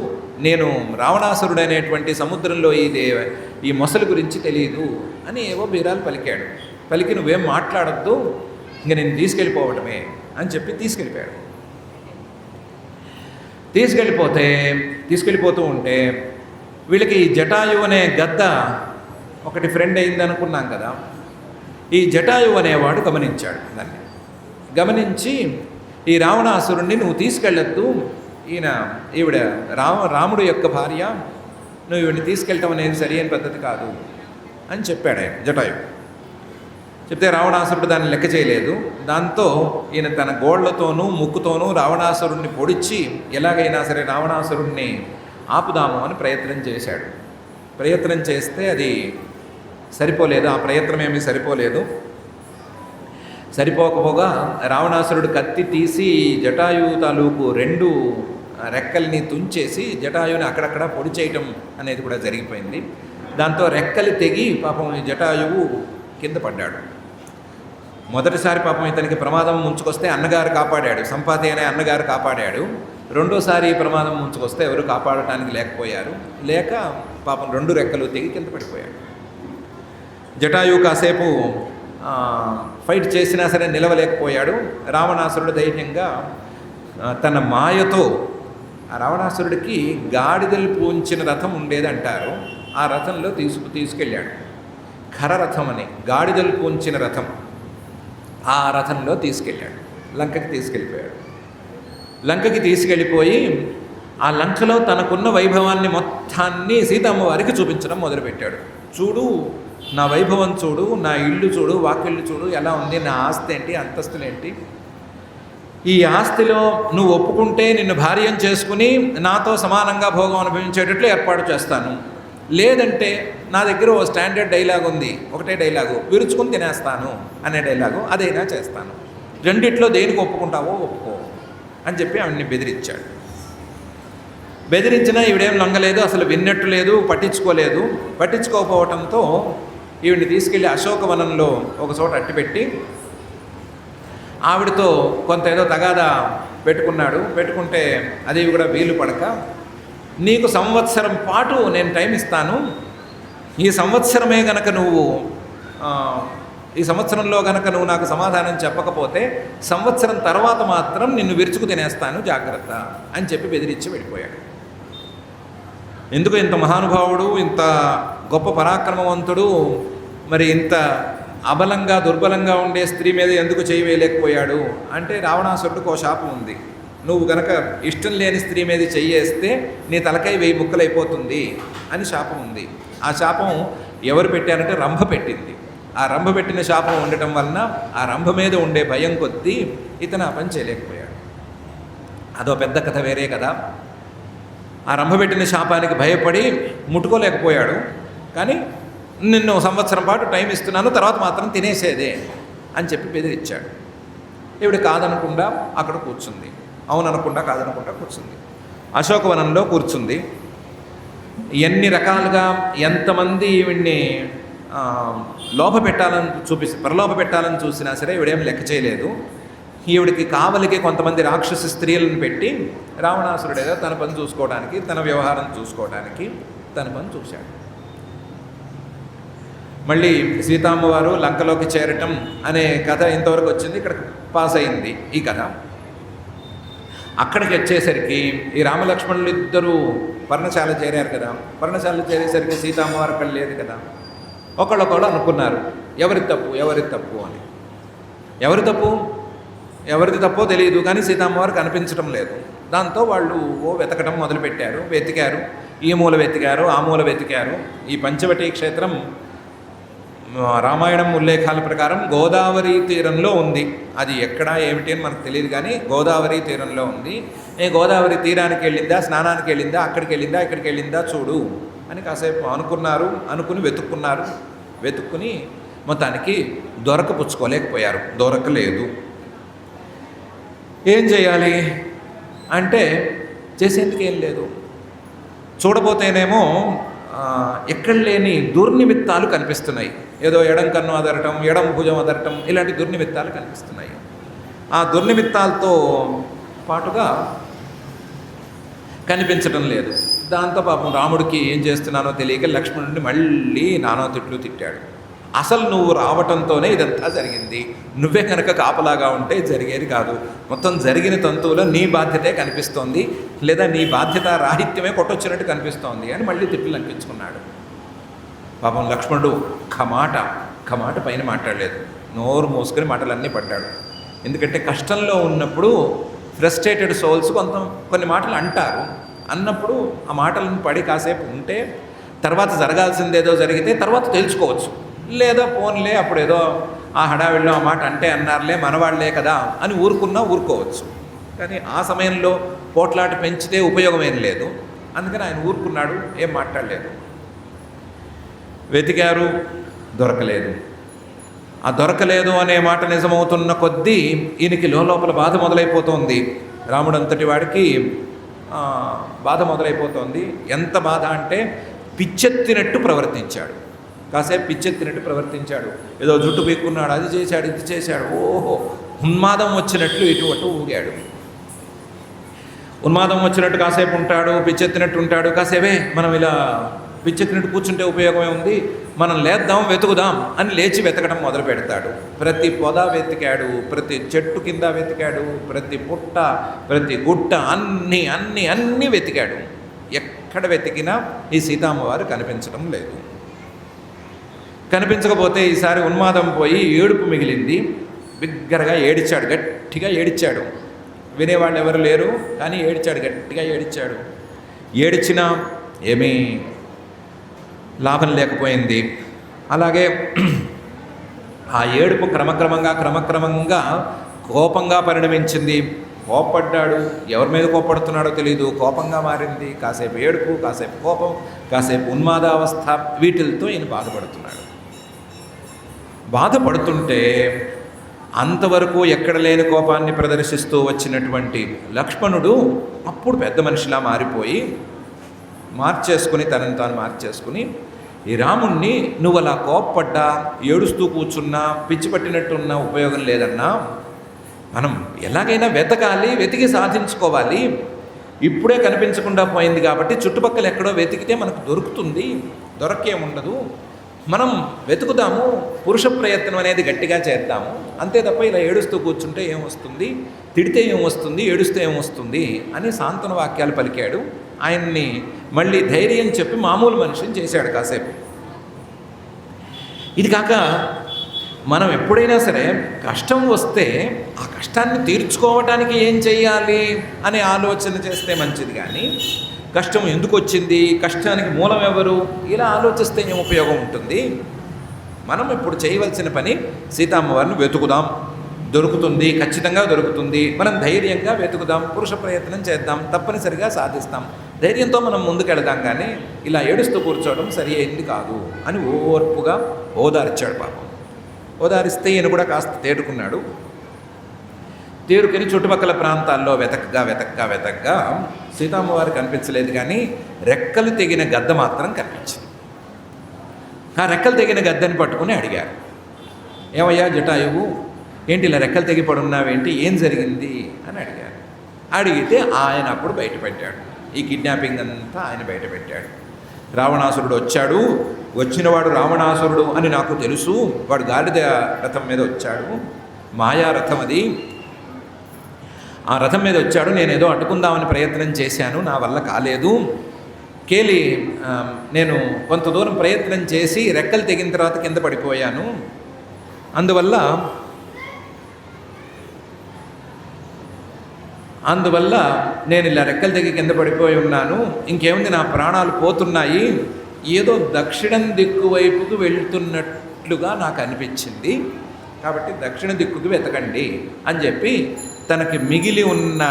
నేను రావణాసురుడు అనేటువంటి సముద్రంలో ఈ మొసలి గురించి తెలియదు అని ఏవో బీరాలు పలికాడు. పలికి నువ్వేం మాట్లాడొద్దు, ఇంక నేను తీసుకెళ్ళిపోవటమే అని చెప్పి తీసుకెళ్ళిపోయాడు. తీసుకెళ్ళిపోతూ ఉంటే వీళ్ళకి జటాయు అనే గద్ద ఒకటి ఫ్రెండ్ అయింది అనుకున్నాం కదా. ఈ జటాయు అనేవాడు గమనించాడు. దాన్ని గమనించి ఈ రావణాసురుణ్ణి నువ్వు తీసుకెళ్ళొద్దు, ఈవిడ రాముడు యొక్క భార్య, నువ్వు ఈవిడిని తీసుకెళ్ళటం అనేది సరి అయిన పద్ధతి కాదు అని చెప్పాడు ఆయన జటాయు. చెప్తే రావణాసురుడు దాన్ని లెక్క చేయలేదు. దాంతో ఈయన తన గోళ్లతోనూ ముక్కుతోనూ రావణాసురుణ్ణి పొడిచి ఎలాగైనా సరే రావణాసురుణ్ణి ఆపుదాము అని ప్రయత్నం చేశాడు. ప్రయత్నం చేస్తే అది సరిపోలేదు. ఆ ప్రయత్నం ఏమీ సరిపోలేదు. సరిపోకపోగా రావణాసురుడు కత్తి తీసి జటాయు తాలూకు 2 రెక్కల్ని తుంచేసి జటాయుని అక్కడక్కడ పొడి చేయటం అనేది కూడా జరిగిపోయింది. దాంతో రెక్కలు తెగి పాపం ఈ జటాయువు కింద పడ్డాడు. మొదటిసారి పాపం ఇతనికి ప్రమాదం ముంచుకొస్తే అన్నగారు కాపాడాడు, సంపాతి అనే అన్నగారు కాపాడాడు. రెండోసారి ప్రమాదం ముంచుకొస్తే ఎవరు కాపాడటానికి లేకపోయారు. లేక పాపం 2 రెక్కలు తెగి కింద పడిపోయాడు. జటాయు కాసేపు ఫైట్ చేసినా సరే నిలవలేకపోయాడు. రావణాసురుడు ధైర్యంగా తన మాయతో, ఆ రావణాసురుడికి గాడిదలు పూంచిన రథం ఉండేది అంటారు, ఆ రథంలో తీసుకెళ్ళాడు. ఖరరథం అని, గాడిదలు పూంచిన రథం, ఆ రథంలో తీసుకెళ్ళాడు. లంకకి తీసుకెళ్ళిపోయాడు. లంకకి తీసుకెళ్ళిపోయి ఆ లంకలో తనకున్న వైభవాన్ని మొత్తాన్ని సీతమ్మ వారికి చూపించడం మొదలుపెట్టాడు. చూడు నా వైభవం చూడు, నా ఇల్లు చూడు, వాకిళ్ళు చూడు ఎలా ఉంది, నా ఆస్తి ఏంటి, అంతస్తులేంటి, ఈ ఆస్తిలో నువ్వు ఒప్పుకుంటే నిన్ను భార్యం చేసుకుని నాతో సమానంగా భోగం అనుభవించేటట్లు ఏర్పాటు చేస్తాను, లేదంటే నా దగ్గర ఓ స్టాండర్డ్ డైలాగ్ ఉంది, ఒకటే డైలాగు, విరుచుకుని తినేస్తాను అనే డైలాగు, అదైనా చేస్తాను, రెండిట్లో దేనికి ఒప్పుకుంటావో ఒప్పుకో అని చెప్పి ఆవిడ్ని బెదిరించాడు. బెదిరించినా ఈవిడేం లొంగలేదు, అసలు విన్నట్టు లేదు, పట్టించుకోకపోవటంతో ఈవిడ్ని తీసుకెళ్ళి అశోకవనంలో ఒక చోట అట్టిపెట్టి ఆవిడతో కొంత ఏదో తగాదా పెట్టుకుంటే అది కూడా వీలు పడక, నీకు సంవత్సరం పాటు నేను టైం ఇస్తాను, ఈ సంవత్సరమే గనక ఈ సంవత్సరంలో గనక నువ్వు నాకు సమాధానం చెప్పకపోతే సంవత్సరం తర్వాత మాత్రం నిన్ను విరుచుకు తినేస్తాను, జాగ్రత్త అని చెప్పి బెదిరించి వెళ్ళిపోయాడు. ఎందుకు ఇంత మహానుభావుడు, ఇంత గొప్ప పరాక్రమవంతుడు, మరి ఇంత అబలంగా దుర్బలంగా ఉండే స్త్రీ మీద ఎందుకు చేయి వేయలేకపోయాడు అంటే, రావణాసురుడికి ఓ శాపం ఉంది, నువ్వు గనక ఇష్టం లేని స్త్రీ మీద చెయ్యేస్తే నీ తలకాయ 1000 ముక్కలైపోతుంది అని శాపం ఉంది. ఆ శాపం ఎవరు పెట్టారంటే రంభ పెట్టింది. ఆ రంభ పెట్టిన శాపం ఉండటం వలన ఆ రంభ మీద ఉండే భయం కొద్దీ ఇతను ఆ పని చేయలేకపోయాడు. అదో పెద్ద కథ, వేరే కదా. ఆ రంభ పెట్టిన శాపానికి భయపడి ముట్టుకోలేకపోయాడు. కానీ నిన్ను సంవత్సరం పాటు టైం ఇస్తున్నాను, తర్వాత మాత్రం తినేసేదే అని చెప్పి బెదిరించాడు. ఈవిడ కాదనకుండా అక్కడ కూర్చుంది. అవుననకుండా కాదనకుండా కూర్చుంది. అశోకవనంలో కూర్చుంది. ఎన్ని రకాలుగా ఎంతమంది ఈవిడ్ని ప్రలోభ పెట్టాలని చూసినా సరే ఈవిడేం లెక్క చేయలేదు. ఈవిడికి కావలికి కొంతమంది రాక్షస స్త్రీలను పెట్టి రావణాసురుడు ఏదో తన పని చూసుకోవడానికి, తన వ్యవహారం చూసుకోవడానికి తన పని చూశాడు. మళ్ళీ సీతమ్మవారు లంకలోకి చేరటం అనే కథ ఇంతవరకు వచ్చింది. ఇక్కడ పాస్ అయింది ఈ కథ. అక్కడికి వచ్చేసరికి ఈ రామలక్ష్మణులు ఇద్దరూ పర్ణశాల చేరారు కదా. పర్ణశాల చేరేసరికి సీతమ్మవారు అక్కడ లేదు కదా. ఒకళ్ళొకళ్ళు అనుకున్నారు ఎవరి తప్పు అని. ఎవరిది తప్పో తెలియదు, కానీ సీతమ్మవారు కనిపించడం లేదు. దాంతో వాళ్ళు వెతకడం మొదలుపెట్టారు. వెతికారు, ఈ మూల వెతికారు, ఆ మూల వెతికారు. ఈ పంచవటి క్షేత్రం రామాయణం ఉల్లేఖాల ప్రకారం గోదావరి తీరంలో ఉంది. అది ఎక్కడ ఏమిటి అని మనకు తెలియదు, కానీ గోదావరి తీరంలో ఉంది. గోదావరి తీరానికి వెళ్ళిందా, స్నానానికి వెళ్ళిందా, అక్కడికి వెళ్ళిందా, ఇక్కడికి వెళ్ళిందా చూడు అని కాసేపు అనుకుని వెతుక్కుని మొత్తానికి దొరకపుచ్చుకోలేకపోయారు. దొరకలేదు. ఏం చేయాలి అంటే చేసేందుకు ఏం లేదు. చూడబోతేనేమో ఎక్కడ లేని దుర్నిమిత్తాలు కనిపిస్తున్నాయి. ఏదో ఎడం కన్ను అదరటం, ఎడం భుజం అదరటం, ఇలాంటి దుర్నిమిత్తాలు కనిపిస్తున్నాయి. ఆ దుర్నిమిత్తాలతో పాటుగా కనిపించడం లేదు. దాంతో పాపం రాముడికి ఏం చేస్తున్నానో తెలియక లక్ష్మణుడిని మళ్ళీ నానా తిట్లు తిట్టాడు. అసలు నువ్వు రావటంతోనే ఇదంతా జరిగింది. నువ్వే కనుక కాపలాగా ఉంటే జరిగేది కాదు. మొత్తం జరిగిన తంతువులో నీ బాధ్యతే కనిపిస్తోంది, లేదా నీ బాధ్యత రాహిత్యమే కొట్టొచ్చినట్టు కనిపిస్తోంది అని మళ్ళీ తిట్లు లంకించుకున్నాడు. పాపం లక్ష్మణుడు మాట పైన మాట్లాడలేదు. నోరు మూసుకొని మాటలన్నీ పడ్డాడు. ఎందుకంటే కష్టంలో ఉన్నప్పుడు ఫ్రస్ట్రేటెడ్ సోల్స్ కొన్ని మాటలు అంటారు. అన్నప్పుడు ఆ మాటలను పడి కాసేపు ఉంటే తర్వాత జరగాల్సిందేదో జరిగితే తర్వాత తెలుసుకోవచ్చు. లేదా పోన్లే అప్పుడు ఏదో ఆ హడావిడిలో ఆ మాట అంటే అన్నారులే, మనవాళ్లే కదా అని ఊరుకోవచ్చు. కానీ ఆ సమయంలో పోట్లాట పెంచితే ఉపయోగం ఏం లేదు. అందుకని ఆయన ఊరుకున్నాడు, ఏం మాట్లాడలేదు. వెతికారు, దొరకలేదు. ఆ దొరకలేదు అనే మాట నిజమవుతున్న కొద్దీ ఈయనకి లోపల బాధ మొదలైపోతుంది. రాముడంతటి వాడికి బాధ మొదలైపోతుంది. ఎంత బాధ అంటే పిచ్చెత్తినట్టు ప్రవర్తించాడు. కాసేపు పిచ్చెత్తినట్టు ప్రవర్తించాడు. ఏదో జుట్టు పీక్కున్నాడు, అది చేశాడు, ఇది చేశాడు. ఓహో, ఉన్మాదం వచ్చినట్లు ఇటు అటు ఊగాడు. ఉన్మాదం వచ్చినట్టు కాసేపు ఉంటాడు, పిచ్చెత్తినట్టు ఉంటాడు. కాసేపే మనం ఇలా పిచ్చెత్తినట్టు కూర్చుంటే ఉపయోగమే ఉంది, మనం లేద్దాం, వెతుకుదాం అని లేచి వెతకడం మొదలు పెడతాడు. ప్రతి పొద వెతికాడు, ప్రతి చెట్టు కింద వెతికాడు, ప్రతి పుట్ట, ప్రతి గుట్ట, అన్నీ వెతికాడు. ఎక్కడ వెతికినా ఈ సీతమ్మవారు కనిపించడం లేదు. కనిపించకపోతే ఈసారి ఉన్మాదం పోయి ఏడుపు మిగిలింది. బిగ్గరగా ఏడిచాడు, గట్టిగా ఏడిచాడు. వినేవాళ్ళు ఎవరు లేరు, కానీ ఏడిచాడు, గట్టిగా ఏడిచాడు. ఏడిచినా ఏమీ లాభం లేకపోయింది. అలాగే ఆ ఏడుపు క్రమక్రమంగా కోపంగా పరిణమించింది. కోపడ్డాడు, ఎవరి మీద కోపడుతున్నాడో తెలియదు, కోపంగా మారింది. కాసేపు ఏడుపు, కాసేపు కోపం, కాసేపు ఉన్మాదావస్థ, వీటితో ఈయన బాధపడుతుంటే అంతవరకు ఎక్కడ లేని కోపాన్ని ప్రదర్శిస్తూ వచ్చినటువంటి లక్ష్మణుడు అప్పుడు పెద్ద మనిషిలా మారిపోయి తనని తాను మార్చేసుకుని ఈ రాముణ్ణి నువ్వు అలా కోప్పడ్డా, ఏడుస్తూ కూర్చున్నా, పిచ్చి పట్టినట్టున్నా ఉపయోగం లేదన్నా, మనం ఎలాగైనా వెతికి సాధించుకోవాలి. ఇప్పుడే కనిపించకుండా పోయింది కాబట్టి చుట్టుపక్కల ఎక్కడో వెతికితే మనకు దొరుకుతుంది, దొరకేముండదు. మనం వెతుకుదాము, పురుష ప్రయత్నం అనేది గట్టిగా చేద్దాము, అంతే తప్ప ఇలా ఏడుస్తూ కూర్చుంటే ఏమొస్తుంది, తిడితే ఏమొస్తుంది, ఏడుస్తే ఏమొస్తుంది అని సాంత్వన వాక్యాలు పలికాడు. ఆయన్ని మళ్ళీ ధైర్యం చెప్పి మామూలు మనిషిని చేశాడు కాసేపు. ఇది కాక మనం ఎప్పుడైనా సరే కష్టం వస్తే ఆ కష్టాన్ని తీర్చుకోవటానికి ఏం చేయాలి అనే ఆలోచన చేస్తే మంచిది. కానీ కష్టం ఎందుకు వచ్చింది, కష్టానికి మూలం ఎవరు, ఇలా ఆలోచిస్తే ఏం ఉపయోగం ఉంటుంది. మనం ఇప్పుడు చేయవలసిన పని సీతమ్మవారిని వెతుకుదాం, దొరుకుతుంది, ఖచ్చితంగా దొరుకుతుంది. మనం ధైర్యంగా వెతుకుదాం, పురుష ప్రయత్నం చేద్దాం, తప్పనిసరిగా సాధిస్తాం. ధైర్యంతో మనం ముందుకెళదాం. కానీ ఇలా ఏడుస్తూ కూర్చోవడం సరి అయింది కాదు అని ఓర్పుగా ఓదార్చాడు. పాపం ఓదారిస్తే ఈయన కూడా కాస్త తేరుకున్నాడు. తేరుకొని చుట్టుపక్కల ప్రాంతాల్లో వెతకగా సీతమ్మవారు కనిపించలేదు, కానీ రెక్కలు తెగిన గద్ద మాత్రం కనిపించింది. ఆ రెక్కలు తెగిన గద్దని పట్టుకుని అడిగారు, ఏమయ్యా జటాయువు, ఏంటి ఇలా రెక్కలు తెగి పడున్నావేంటి, ఏం జరిగింది అని అడిగారు. అడిగితే ఆయన అప్పుడు బయటపెట్టాడు, ఈ కిడ్నాపింగ్ అంతా ఆయన బయటపెట్టాడు. రావణాసురుడు వచ్చాడు, వచ్చినవాడు రావణాసురుడు అని నాకు తెలుసు, వాడు గాడిద రథం మీద వచ్చాడు, మాయా రథం అది, ఆ రథం మీద వచ్చాడు, నేనేదో అడ్డుకుందామని ప్రయత్నం చేశాను, నా వల్ల కాలేదు, నేను కొంత దూరం ప్రయత్నం చేసి రెక్కలు తెగిన తర్వాత కింద పడిపోయాను, అందువల్ల నేను ఇలా రెక్కలు తెగి కింద పడిపోయి ఉన్నాను, ఇంకేముంది నా ప్రాణాలు పోతున్నాయి, ఏదో దక్షిణం దిక్కు వైపుకు వెళ్తున్నట్లుగా నాకు అనిపించింది, కాబట్టి దక్షిణ దిక్కుకు వెతకండి అని చెప్పి తనకి మిగిలి ఉన్న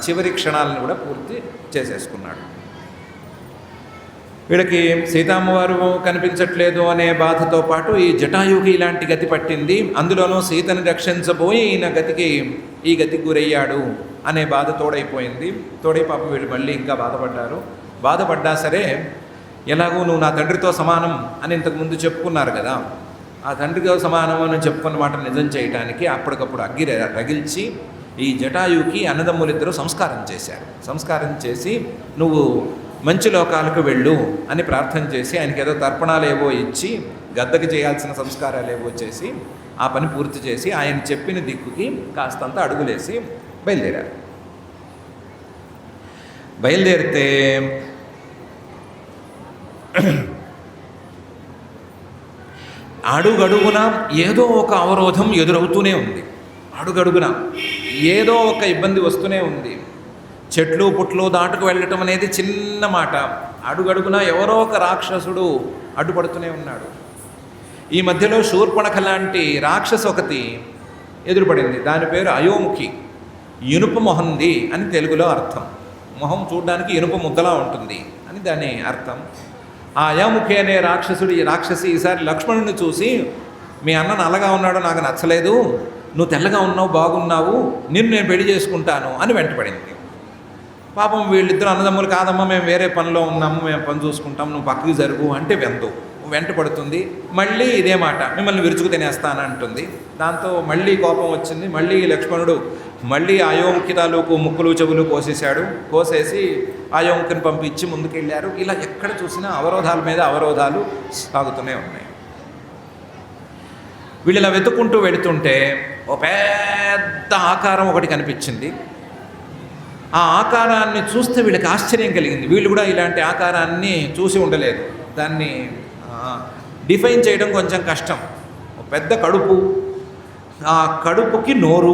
చివరి క్షణాలను కూడా పూర్తి చేసేసుకున్నాడు. వీళ్ళకి సీతమ్మవారు కనిపించట్లేదు అనే బాధతో పాటు ఈ జటాయువుకి ఇలాంటి గతి పట్టింది, అందులోనూ సీతని రక్షించబోయి ఈ గతికి గురయ్యాడు అనే బాధ తోడైపోయింది. పాపం వీళ్ళు మళ్ళీ ఇంకా బాధపడ్డా సరే, ఎలాగో నువ్వు నా తండ్రితో సమానం అని ఇంతకుముందు చెప్పుకున్నారు కదా, ఆ తండ్రితో సమానం అని చెప్పుకున్న మాట నిజం చేయడానికి అప్పటికప్పుడు అగ్గి రగిల్చి ఈ జటాయువుకి అన్నదమ్ములిద్దరూ సంస్కారం చేసి నువ్వు మంచి లోకాలకు వెళ్ళు అని ప్రార్థన చేసి ఆయనకి ఏదో తర్పణాలు ఏవో ఇచ్చి గద్దకి చేయాల్సిన సంస్కారాలు ఏవో చేసి ఆ పని పూర్తి చేసి ఆయన చెప్పిన దిక్కుకి కాస్తంత అడుగులేసి బయలుదేరితే అడుగడుగున ఏదో ఒక అవరోధం ఎదురవుతూనే ఉంది, అడుగడుగున ఏదో ఒక ఇబ్బంది వస్తూనే ఉంది. చెట్లు పుట్లు దాటుకు వెళ్ళటం అనేది చిన్న మాట, అడుగడుగున ఎవరో ఒక రాక్షసుడు అడ్డుపడుతూనే ఉన్నాడు. ఈ మధ్యలో శూర్పణఖ లాంటి రాక్షసు ఒకటి ఎదురుపడింది, దాని పేరు అయోముఖి, ఇనుప మొహంది అని తెలుగులో అర్థం. మొహం చూడడానికి ఇనుప ముద్దలా ఉంటుంది అని దాని అర్థం. ఆ అయోముఖి అనే రాక్షసి ఈసారి లక్ష్మణుని చూసి, మీ అన్న నల్లగా ఉన్నాడో నాకు నచ్చలేదు, నువ్వు తెల్లగా ఉన్నావు, బాగున్నావు, నిన్ను నేను పెళ్లి చేసుకుంటాను అని వెంటపడింది. పాపం వీళ్ళిద్దరు అన్నదమ్ములు, కాదమ్మా మేము వేరే పనిలో ఉన్నాము, మేము పని చూసుకుంటాం, నువ్వు పక్కకి జరుగు అంటే వెంట పడుతుంది. మళ్ళీ ఇదే మాట, మిమ్మల్ని విరుచుకు తినేస్తానంటుంది. దాంతో మళ్ళీ కోపం వచ్చింది. మళ్ళీ లక్ష్మణుడు అయోముఖి తాలూకు ముక్కులు చెవులు కోసేసి అయోముఖిని పంపించి ముందుకెళ్ళారు. ఇలా ఎక్కడ చూసినా అవరోధాల మీద అవరోధాలు సాగుతూనే ఉన్నాయి. వీళ్ళు ఇలా వెతుక్కుంటూ వెళుతుంటే ఓ పెద్ద ఆకారం ఒకటి కనిపించింది. ఆ ఆకారాన్ని చూస్తే వీళ్ళకి ఆశ్చర్యం కలిగింది. వీళ్ళు కూడా ఇలాంటి ఆకారాన్ని చూసి ఉండలేదు. దాన్ని డిఫైన్ చేయడం కొంచెం కష్టం. పెద్ద కడుపు, ఆ కడుపుకి నోరు,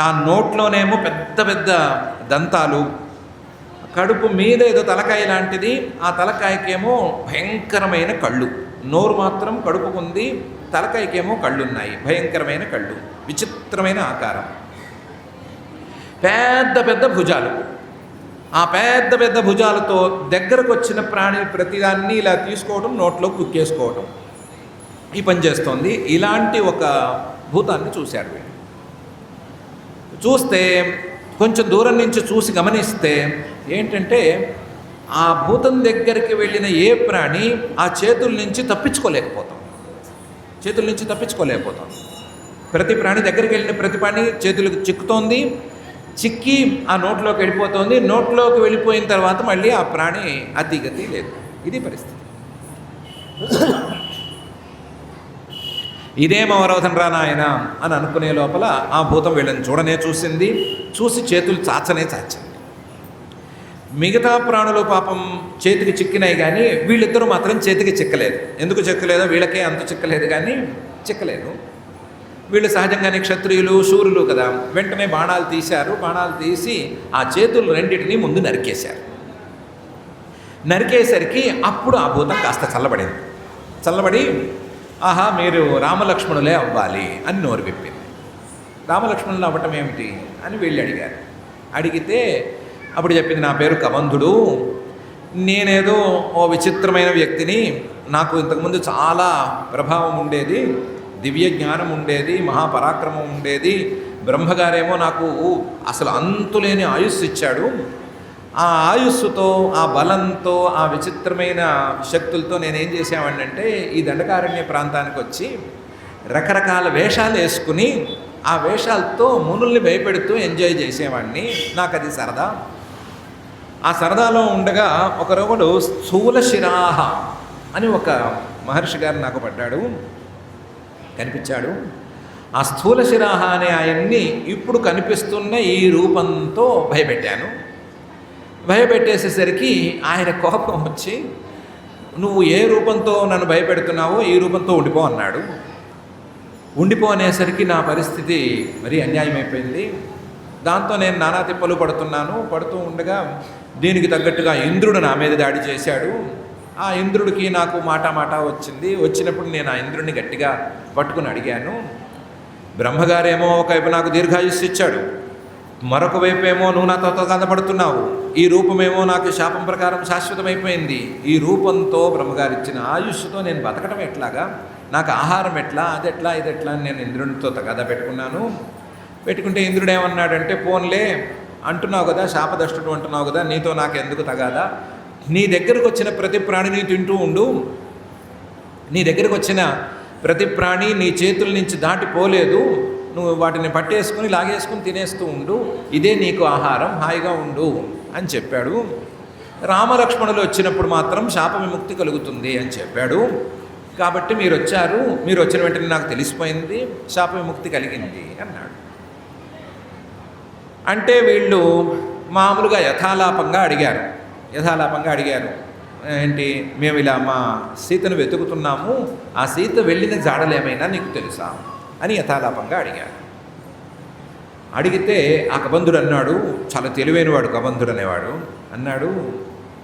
ఆ నోట్లోనేమో పెద్ద పెద్ద దంతాలు, కడుపు మీద ఏదో తలకాయ లాంటిది, ఆ తలకాయకేమో భయంకరమైన కళ్ళు. నోరు మాత్రం కడుపుకుంది, తలకాయకేమో కళ్ళున్నాయి, భయంకరమైన కళ్ళు, విచిత్రమైన ఆకారం, పెద్ద పెద్ద భుజాలు. ఆ పెద్ద పెద్ద భుజాలతో దగ్గరకు వచ్చిన ప్రాణి ప్రతిదాన్ని ఇలా తీసుకోవడం, నోట్లో కుక్కేసుకోవడం, ఈ పని చేస్తోంది. ఇలాంటి ఒక భూతాన్ని చూశారు వీళ్ళు. చూస్తే కొంచెం దూరం నుంచి చూసి గమనిస్తే ఏంటంటే, ఆ భూతం దగ్గరికి వెళ్ళిన ఏ ప్రాణి ఆ చేతుల నుంచి తప్పించుకోలేకపోతాం. ప్రతి ప్రాణి దగ్గరికి వెళ్ళిన ప్రతి ప్రాణి చేతులకు చిక్కుతోంది, చిక్కి ఆ నోట్లోకి వెళ్ళిపోతుంది. నోట్లోకి వెళ్ళిపోయిన తర్వాత మళ్ళీ ఆ ప్రాణి అతిగతి లేదు. ఇది పరిస్థితి. ఇదేం అవరోధం రా నాయన అని అనుకునే లోపల ఆ భూతం వీళ్ళని చూసి చేతులు చాచింది. మిగతా ప్రాణులు పాపం చేతికి చిక్కినాయి, కానీ వీళ్ళిద్దరూ మాత్రం చేతికి చిక్కలేదు. ఎందుకు చిక్కలేదో వీళ్ళకే అంత చిక్కలేదు, కానీ చిక్కలేదు. వీళ్ళు సహజంగానే క్షత్రియులు, శూరులు కదా, వెంటనే బాణాలు తీశారు. బాణాలు తీసి ఆ చేతులు రెండింటినీ ముందు నరికేసరికి అప్పుడు ఆ భూతం కాస్త చల్లబడి ఆహా మీరు రామలక్ష్మణులే అవ్వాలి అని నోరు విప్పింది. రామలక్ష్మణులు అవ్వటం ఏమిటి అని వీళ్ళు అడిగితే అప్పుడు చెప్పింది, నా పేరు కబంధుడు, నేనేదో ఓ విచిత్రమైన వ్యక్తిని, నాకు ఇంతకుముందు చాలా ప్రభావం ఉండేది, దివ్య జ్ఞానం ఉండేది, మహాపరాక్రమం ఉండేది, బ్రహ్మగారేమో నాకు అసలు అంతులేని ఆయుస్సు ఇచ్చాడు. ఆ ఆయుస్సుతో, ఆ బలంతో, ఆ విచిత్రమైన శక్తులతో నేనేం చేసేవాడిని అంటే ఈ దండకారణ్య ప్రాంతానికి వచ్చి రకరకాల వేషాలు వేసుకుని ఆ వేషాలతో మునుల్ని భయపెడుతూ ఎంజాయ్ చేసేవాడిని. నాకు అది సరదా. ఆ సరదాలో ఉండగా ఒకరోజు స్థూలశిరాహ అని ఒక మహర్షి గారు నాకు కనిపించాడు. ఆ స్థూలశిరాహ అనే ఆయన్ని ఇప్పుడు కనిపిస్తున్న ఈ రూపంతో భయపెట్టేసేసరికి ఆయన కోపం వచ్చి, నువ్వు ఏ రూపంతో నన్ను భయపెడుతున్నావో ఈ రూపంతో ఉండిపో అన్నాడు. ఉండిపో అనేసరికి నా పరిస్థితి మరీ అన్యాయమైపోయింది. దాంతో నేను నానా తిప్పలు పడుతూ ఉండగా దీనికి తగ్గట్టుగా ఇంద్రుడు నా మీద దాడి చేశాడు. ఆ ఇంద్రుడికి నాకు మాట వచ్చినప్పుడు నేను ఆ ఇంద్రుడిని గట్టిగా పట్టుకుని అడిగాను. బ్రహ్మగారేమో ఒకవైపు నాకు దీర్ఘాయుస్సు ఇచ్చాడు, మరొక వైపు ఏమో నువ్వు నాతో కథపడుతున్నావు, ఈ రూపమేమో నాకు శాపం ప్రకారం శాశ్వతమైపోయింది. ఈ రూపంతో బ్రహ్మగారు ఇచ్చిన ఆయుష్తో నేను బతకడం ఎట్లాగా, నాకు ఆహారం ఎట్లా, అదెట్లా ఇదెట్లా అని నేను ఇంద్రునితో తగాదా పెట్టుకుంటే ఇంద్రుడు ఏమన్నాడంటే, పోన్లే అంటున్నావు కదా, శాపదష్టుడు అంటున్నావు కదా, నీతో నాకు ఎందుకు తగాదా, నీ దగ్గరకు వచ్చిన ప్రతి ప్రాణిని తింటూ ఉండు, నీ దగ్గరకు వచ్చిన ప్రతి ప్రాణి నీ చేతుల నుంచి దాటిపోలేదు, నువ్వు వాటిని పట్టేసుకుని లాగేసుకుని తినేస్తూ ఉండు, ఇదే నీకు ఆహారం, హాయిగా ఉండు అని చెప్పాడు. రామలక్ష్మణులు వచ్చినప్పుడు మాత్రం శాప విముక్తి కలుగుతుంది అని చెప్పాడు. కాబట్టి మీరు వచ్చిన వెంటనే నాకు తెలిసిపోయింది, శాప విముక్తి కలిగింది అన్నాడు. అంటే వీళ్ళు మామూలుగా యథాలాపంగా అడిగారు. ఏంటి, మేము ఇలా మా సీతను వెతుకుతున్నాము, ఆ సీత వెళ్ళిన జాడలేమైనా నీకు తెలుసా అని యథాలాపంగా అడిగితే ఆ కబంధుడు అన్నాడు, చాలా తెలివైనవాడు కబంధుడు అనేవాడు, అన్నాడు,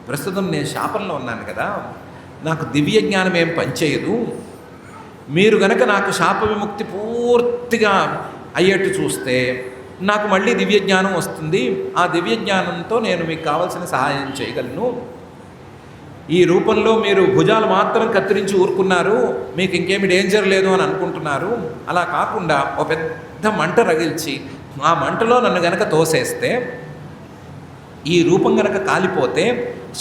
ప్రస్తుతం నేను శాపంలో ఉన్నాను కదా, నాకు దివ్య జ్ఞానం ఏం పనిచేయదు, మీరు గనక నాకు శాప విముక్తి పూర్తిగా అయ్యేట్టు చూస్తే నాకు మళ్ళీ దివ్య జ్ఞానం వస్తుంది, ఆ దివ్య జ్ఞానంతో నేను మీకు కావాల్సిన సహాయం చేయగలను. ఈ రూపంలో మీరు భుజాలు మాత్రం కత్తిరించి ఊరుకున్నారు, మీకు ఇంకేమి డేంజర్ లేదు అని అనుకుంటున్నారు. అలా కాకుండా ఒక పెద్ద మంట రగిల్చి ఆ మంటలో నన్ను గనక తోసేస్తే, ఈ రూపం గనక కాలిపోతే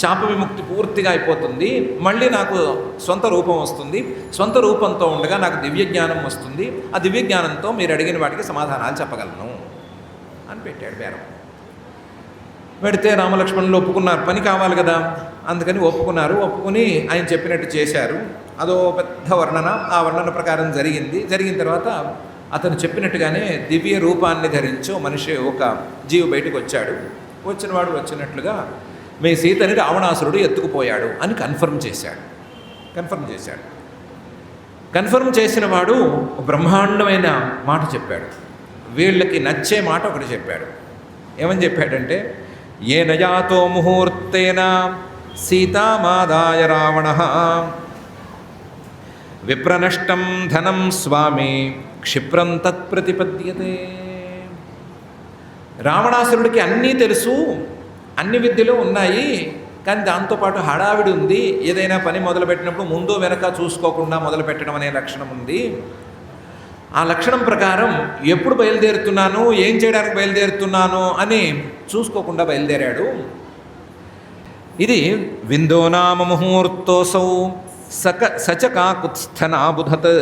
శాప విముక్తి పూర్తిగా అయిపోతుంది, మళ్ళీ నాకు సొంత రూపం వస్తుంది, సొంత రూపంతో ఉండగా నాకు దివ్య జ్ఞానం వస్తుంది, ఆ దివ్య జ్ఞానంతో మీరు అడిగిన వాటికి సమాధానాలు చెప్పగలను అని పెట్టాడు బేరం. పెడితే రామలక్ష్మణులు ఒప్పుకున్నారు, పని కావాలి కదా, అందుకని ఒప్పుకుని ఆయన చెప్పినట్టు చేశారు. అదో పెద్ద వర్ణన, ఆ వర్ణన ప్రకారం జరిగిన తర్వాత అతను చెప్పినట్టుగానే దివ్య రూపాన్ని ధరించి మనిషి, ఒక జీవి బయటకు వచ్చాడు. వచ్చినవాడు వచ్చినట్లుగా మీ సీతని రావణాసురుడు ఎత్తుకుపోయాడు అని కన్ఫర్మ్ చేసిన వాడు బ్రహ్మాండమైన మాట చెప్పాడు. వీళ్ళకి నచ్చే మాట ఒకటి చెప్పాడు. ఏమని చెప్పాడంటే, ఏ నయాతో ముహూర్తేన సీతామాదాయ రావణ విప్రనష్టం ధనం స్వామి క్షిప్రం తత్ప్రతిపద్యతే. రావణాసురుడికి అన్నీ తెలుసు, అన్ని విద్యలు ఉన్నాయి, కానీ దాంతోపాటు హడావిడి ఉంది. ఏదైనా పని మొదలుపెట్టినప్పుడు ముందు వెనక చూసుకోకుండా మొదలుపెట్టడం అనే లక్షణం ఉంది. ఆ లక్షణం ప్రకారం ఎప్పుడు బయలుదేరుతున్నాను, ఏం చేయడానికి బయలుదేరుతున్నాను అని చూసుకోకుండా బయలుదేరాడు. ఇది విందోనామ ముహూర్తోసౌ సచకాకుత్స్థనాబుధత్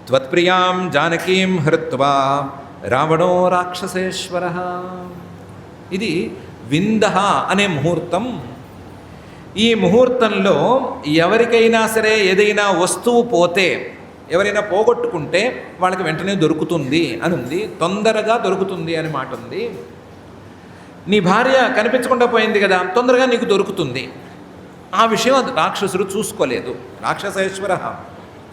త్వత్ప్రియాం జానకీం హృత్వా రావణో రాక్షసేశ్వర. ఇది విందహ అనే ముహూర్తం. ఈ ముహూర్తంలో ఎవరికైనా సరే ఏదైనా వస్తువు పోతే, ఎవరైనా పోగొట్టుకుంటే వాళ్ళకి వెంటనే దొరుకుతుంది అని ఉంది, తొందరగా దొరుకుతుంది అని మాట ఉంది. నీ భార్య కనిపించకుండా పోయింది కదా, తొందరగా నీకు దొరుకుతుంది. ఆ విషయం రాక్షసుడు చూసుకోలేదు. రాక్షసేశ్వర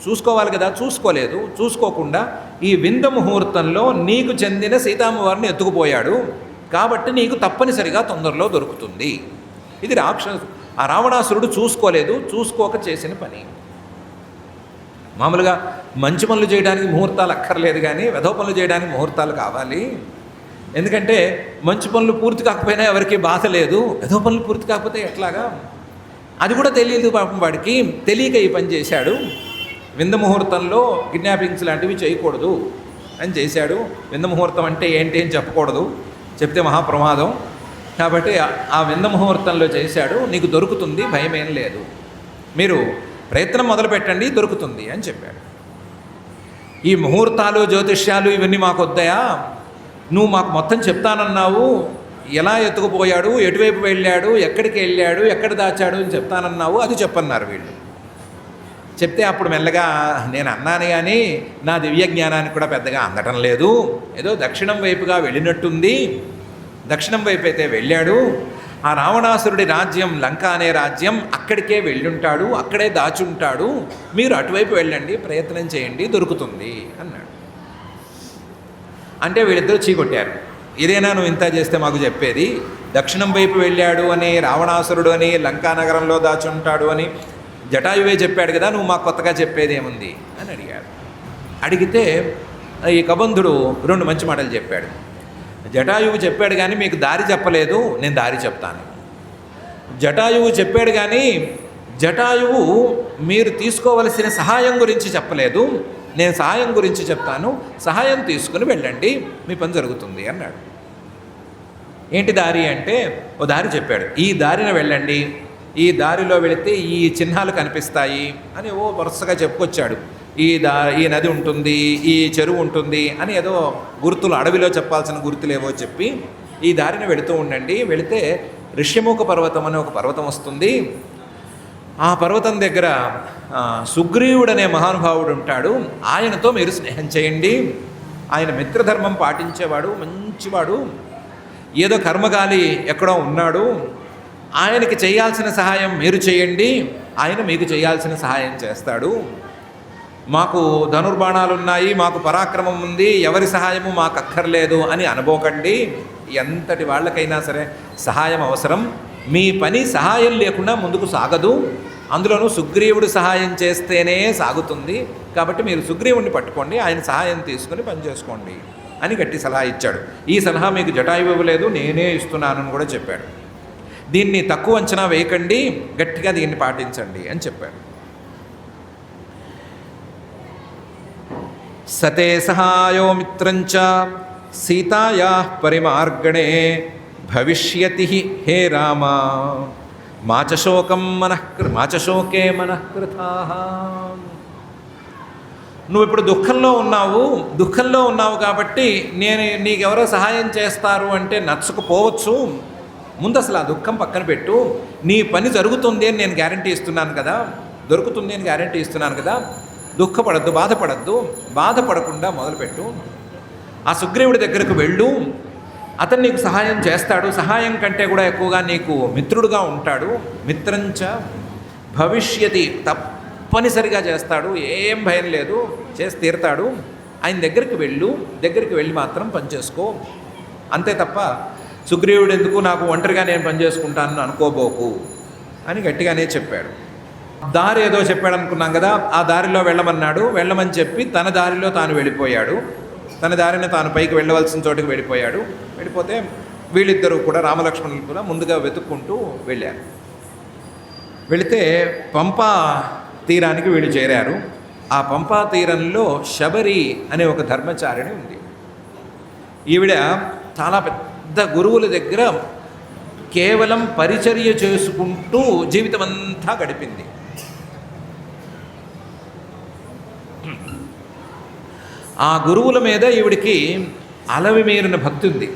చూసుకోవాలి కదా, చూసుకోలేదు. చూసుకోకుండా ఈ వింద ముహూర్తంలో నీకు చెందిన సీతామ్మవారిని ఎత్తుకుపోయాడు, కాబట్టి నీకు తప్పనిసరిగా తొందరలో దొరుకుతుంది. ఇది ఆ రావణాసురుడు చూసుకోలేదు, చూసుకోక చేసిన పని. మామూలుగా మంచి పనులు చేయడానికి ముహూర్తాలు అక్కర్లేదు, కానీ వెధవ పనులు చేయడానికి ముహూర్తాలు కావాలి. ఎందుకంటే మంచి పనులు పూర్తి కాకపోయినా ఎవరికి బాధ లేదు, వెధవ పనులు పూర్తి కాకపోతే ఎట్లాగా, అది కూడా తెలియదు పాపం వాడికి. తెలియక ఈ పని చేశాడు. వింద ముహూర్తంలో కిడ్నాపింగ్స్ లాంటివి చేయకూడదు అని చేశాడు. వింద ముహూర్తం అంటే ఏంటి అని చెప్పకూడదు, చెప్తే మహాప్రమాదం. కాబట్టి ఆ వింద ముహూర్తంలో చేశాడు, నీకు దొరుకుతుంది, భయం ఏం లేదు, మీరు ప్రయత్నం మొదలు పెట్టండి, దొరుకుతుంది అని చెప్పాడు. ఈ ముహూర్తాలు జ్యోతిష్యాలు ఇవన్నీ మాకు వద్దాయా, నువ్వు మాకు మొత్తం చెప్తానన్నావు, ఎలా ఎత్తుకుపోయాడు, ఎటువైపు వెళ్ళాడు, ఎక్కడికి వెళ్ళాడు, ఎక్కడ దాచాడు అని చెప్తానన్నావు, అది చెప్పన్నారు వీళ్ళు. చెప్తే అప్పుడు మెల్లగా నేను అన్నాను కానీ నా దివ్య జ్ఞానానికి కూడా పెద్దగా అందటం లేదు, ఏదో దక్షిణం వైపుగా వెళ్ళినట్టుంది, దక్షిణం వైపు అయితే వెళ్ళాడు, ఆ రావణాసురుడి రాజ్యం లంక అనే రాజ్యం అక్కడికే వెళ్ళుంటాడు, అక్కడే దాచుంటాడు, మీరు అటువైపు వెళ్ళండి, ప్రయత్నం చేయండి, దొరుకుతుంది అన్నాడు. అంటే వీళ్ళిద్దరూ చీకొట్టారు, ఇదేనా నువ్వు ఇంత చేస్తే మాకు చెప్పేది, దక్షిణం వైపు వెళ్ళాడు అని, రావణాసురుడు అని, లంకా నగరంలో దాచుంటాడు అని జటాయువే చెప్పాడు కదా, నువ్వు మాకు కొత్తగా చెప్పేది ఏముంది అని అడిగాడు. అడిగితే ఈ కబంధుడు రెండు మంచి మాటలు చెప్పాడు. జటాయువు చెప్పాడు కానీ మీకు దారి చెప్పలేదు, నేను దారి చెప్తాను. జటాయువు చెప్పాడు కానీ జటాయువు మీరు తీసుకోవలసిన సహాయం గురించి చెప్పలేదు, నేను సహాయం గురించి చెప్తాను, సహాయం తీసుకుని వెళ్ళండి, మీ పని జరుగుతుంది అన్నాడు. ఏంటి దారి అంటే ఓ దారి చెప్పాడు, ఈ దారిన వెళ్ళండి, ఈ దారిలో వెళితే ఈ చిహ్నాలు కనిపిస్తాయి అని ఓ వరుసగా చెప్పుకొచ్చాడు. ఈ నది ఉంటుంది, ఈ చెరువు ఉంటుంది అని ఏదో గుర్తులు, అడవిలో చెప్పాల్సిన గుర్తులు ఏవో చెప్పి ఈ దారిని వెళుతూ ఉండండి, వెళితే ఋష్యముఖ పర్వతం అనే ఒక పర్వతం వస్తుంది, ఆ పర్వతం దగ్గర సుగ్రీవుడు అనే మహానుభావుడు ఉంటాడు, ఆయనతో మీరు స్నేహం చేయండి, ఆయన మిత్రధర్మం పాటించేవాడు, మంచివాడు, ఏదో కర్మగాలి ఎక్కడో ఉన్నాడు, ఆయనకి చేయాల్సిన సహాయం మీరు చేయండి, ఆయన మీకు చేయాల్సిన సహాయం చేస్తాడు, మాకు ధనుర్బాణాలు ఉన్నాయి, మాకు పరాక్రమం ఉంది, ఎవరి సహాయము మాకు అక్కర్లేదు అని అనుకోకండి, ఎంతటి వాళ్ళకైనా సరే సహాయం అవసరం, మీ పని సహాయం లేకుండా ముందుకు సాగదు, అందులోనూ సుగ్రీవుడు సహాయం చేస్తేనే సాగుతుంది, కాబట్టి మీరు సుగ్రీవుడిని పట్టుకోండి, ఆయన సహాయం తీసుకుని పని చేసుకోండి అని గట్టి సలహా ఇచ్చాడు. ఈ సలహా మీకు జటాయువు ఇవ్వలేదు, నేనే ఇస్తున్నానని కూడా చెప్పాడు. దీన్ని తక్కువ అంచనా వేయకండి, గట్టిగా దీన్ని పాటించండి అని చెప్పాడు. సతే సహాయో మిత్రంచ సీతాయా పరిమార్గణే భవిష్యతి హే రామ మాచశోకే మనఃకృతాః. నువ్వు ఇప్పుడు దుఃఖంలో ఉన్నావు కాబట్టి నీకెవరో సహాయం చేస్తారు అంటే నచ్చకపోవచ్చు, ముందు అసలు ఆ దుఃఖం పక్కన పెట్టు, నీ పని జరుగుతుంది అని నేను గ్యారంటీ ఇస్తున్నాను కదా, దొరుకుతుంది అని గ్యారంటీ ఇస్తున్నాను కదా, దుఃఖపడద్దు, బాధపడకుండా మొదలుపెట్టు, ఆ సుగ్రీవుడి దగ్గరకు వెళ్ళు, అతను నీకు సహాయం చేస్తాడు, సహాయం కంటే కూడా ఎక్కువగా నీకు మిత్రుడుగా ఉంటాడు, మిత్రంచ భవిష్యతి, తప్పనిసరిగా చేస్తాడు, ఏం భయం లేదు, చేసి తీరుతాడు, ఆయన దగ్గరికి వెళ్ళి మాత్రం పనిచేసుకో, అంతే తప్ప సుగ్రీవుడు ఎందుకు, నాకు ఒంటరిగా నేను పనిచేసుకుంటాను అనుకోబోకు అని గట్టిగానే చెప్పాడు. దారి ఏదో చెప్పాడు అనుకున్నాం కదా, ఆ దారిలో వెళ్ళమని చెప్పి తన దారిలో తాను వెళ్ళిపోయాడు, తన దారిని తాను పైకి వెళ్ళవలసిన చోటుకి వెళ్ళిపోతే వీళ్ళిద్దరూ కూడా రామలక్ష్మణులు కూడా ముందుగా వెతుక్కుంటూ వెళ్ళారు. వెళితే పంపా తీరానికి వీళ్ళు చేరారు. ఆ పంపా తీరంలో శబరి అనే ఒక ధర్మచారిణి ఉంది. ఈవిడ చాలా పెద్ద గురువుల దగ్గర కేవలం పరిచర్య చేసుకుంటూ జీవితం అంతా గడిపింది. ఆ గురువుల మీద ఈవిడికి అలవిమీరిన భక్తి ఉంది.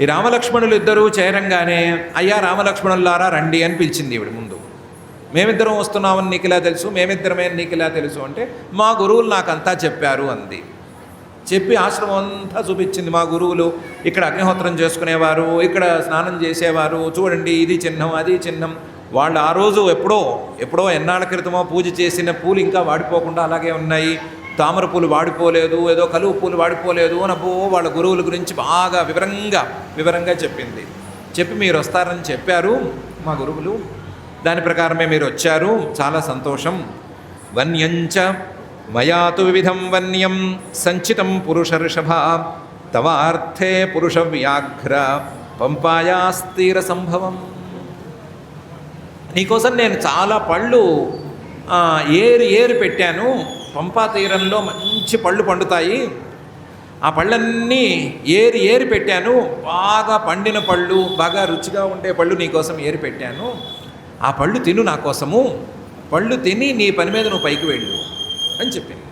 ఈ రామలక్ష్మణులు ఇద్దరూ చేరంగానే అయ్యా రామలక్ష్మణులారా రండి అని పిలిచింది ఈవిడ. ముందు మేమిద్దరం వస్తున్నామని నీకు ఇలా తెలుసు, మేమిద్దరమే నీకు ఇలా తెలుసు అంటే మా గురువులు నాకంతా చెప్పారు అంది. చెప్పి ఆశ్రమం అంతా చూపించింది. మా గురువులు ఇక్కడ అగ్నిహోత్రం చేసుకునేవారు, ఇక్కడ స్నానం చేసేవారు, చూడండి ఇది చిహ్నం అది చిహ్నం. వాళ్ళు ఆ రోజు ఎప్పుడో ఎన్నాళ్ళ క్రితమో పూజ చేసిన పూలు ఇంకా వాడిపోకుండా అలాగే ఉన్నాయి, తామర పూలు వాడిపోలేదు, ఏదో కలువ పూలు వాడిపోలేదు అనబో వాళ్ళ గురువుల గురించి బాగా వివరంగా చెప్పింది. చెప్పి మీరు వస్తారని చెప్పారు మా గురువులు, దాని ప్రకారమే మీరు వచ్చారు, చాలా సంతోషం. వన్యంచ మయాతు వివిధం వన్యం సంచితం పురుషర్షభ తవార్థే పురుష వ్యాఘ్ర పంపాయాస్తీర సంభవం. నీకోసం నేను చాలా పళ్ళు ఏరి పెట్టాను, పంపా తీరంలో మంచి పళ్ళు పండుతాయి, ఆ పళ్ళన్నీ ఏరి ఏరి పెట్టాను, బాగా పండిన పళ్ళు, బాగా రుచిగా ఉండే పళ్ళు నీకోసం ఏరి పెట్టాను, ఆ పళ్ళు తిను నా కోసము, పళ్ళు తిని నీ పని మీద నువ్వు పైకి వెళ్ళు అని చెప్పింది.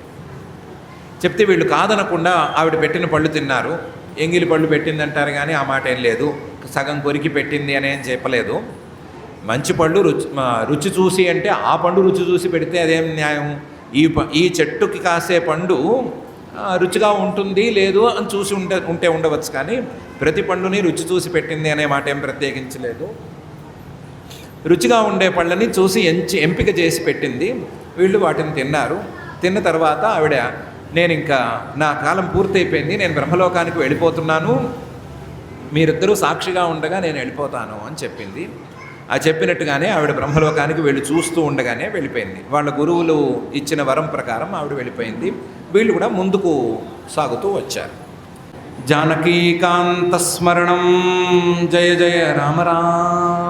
చెప్తే వీళ్ళు కాదనకుండా ఆవిడ పెట్టిన పళ్ళు తిన్నారు. ఎంగిలి పళ్ళు పెట్టిందంటారు కానీ ఆ మాట ఏం లేదు, సగం కొరికి పెట్టింది అని ఏం చెప్పలేదు. మంచి పళ్ళు రుచి చూసి అంటే ఆ పండు రుచి చూసి పెడితే అదేం న్యాయం? ఈ చెట్టుకి కాసే పండు రుచిగా ఉంటుంది లేదు అని చూసి ఉంటే ఉండవచ్చు, కానీ ప్రతి పండుని రుచి చూసి పెట్టింది అనే మాట ఏం ప్రత్యేకించలేదు. రుచిగా ఉండే పళ్ళని చూసి ఎంపిక చేసి పెట్టింది. వీళ్ళు వాటిని తిన్నారు. తిన్న తర్వాత ఆవిడ, నేను ఇంకా నా కాలం పూర్తయిపోయింది, నేను బ్రహ్మలోకానికి వెళ్ళిపోతున్నాను, మీరిద్దరూ సాక్షిగా ఉండగా నేను వెళ్ళిపోతాను అని చెప్పింది. ఆ చెప్పినట్టుగానే ఆవిడ బ్రహ్మలోకానికి వెళ్ళి చూస్తూ ఉండగానే వెళ్ళిపోయింది. వాళ్ళ గురువులు ఇచ్చిన వరం ప్రకారం ఆవిడ వెళ్ళిపోయింది. వీళ్ళు కూడా ముందుకు సాగుతూ వచ్చారు. జానకీకాంత స్మరణం జయ జయ రామ రామ.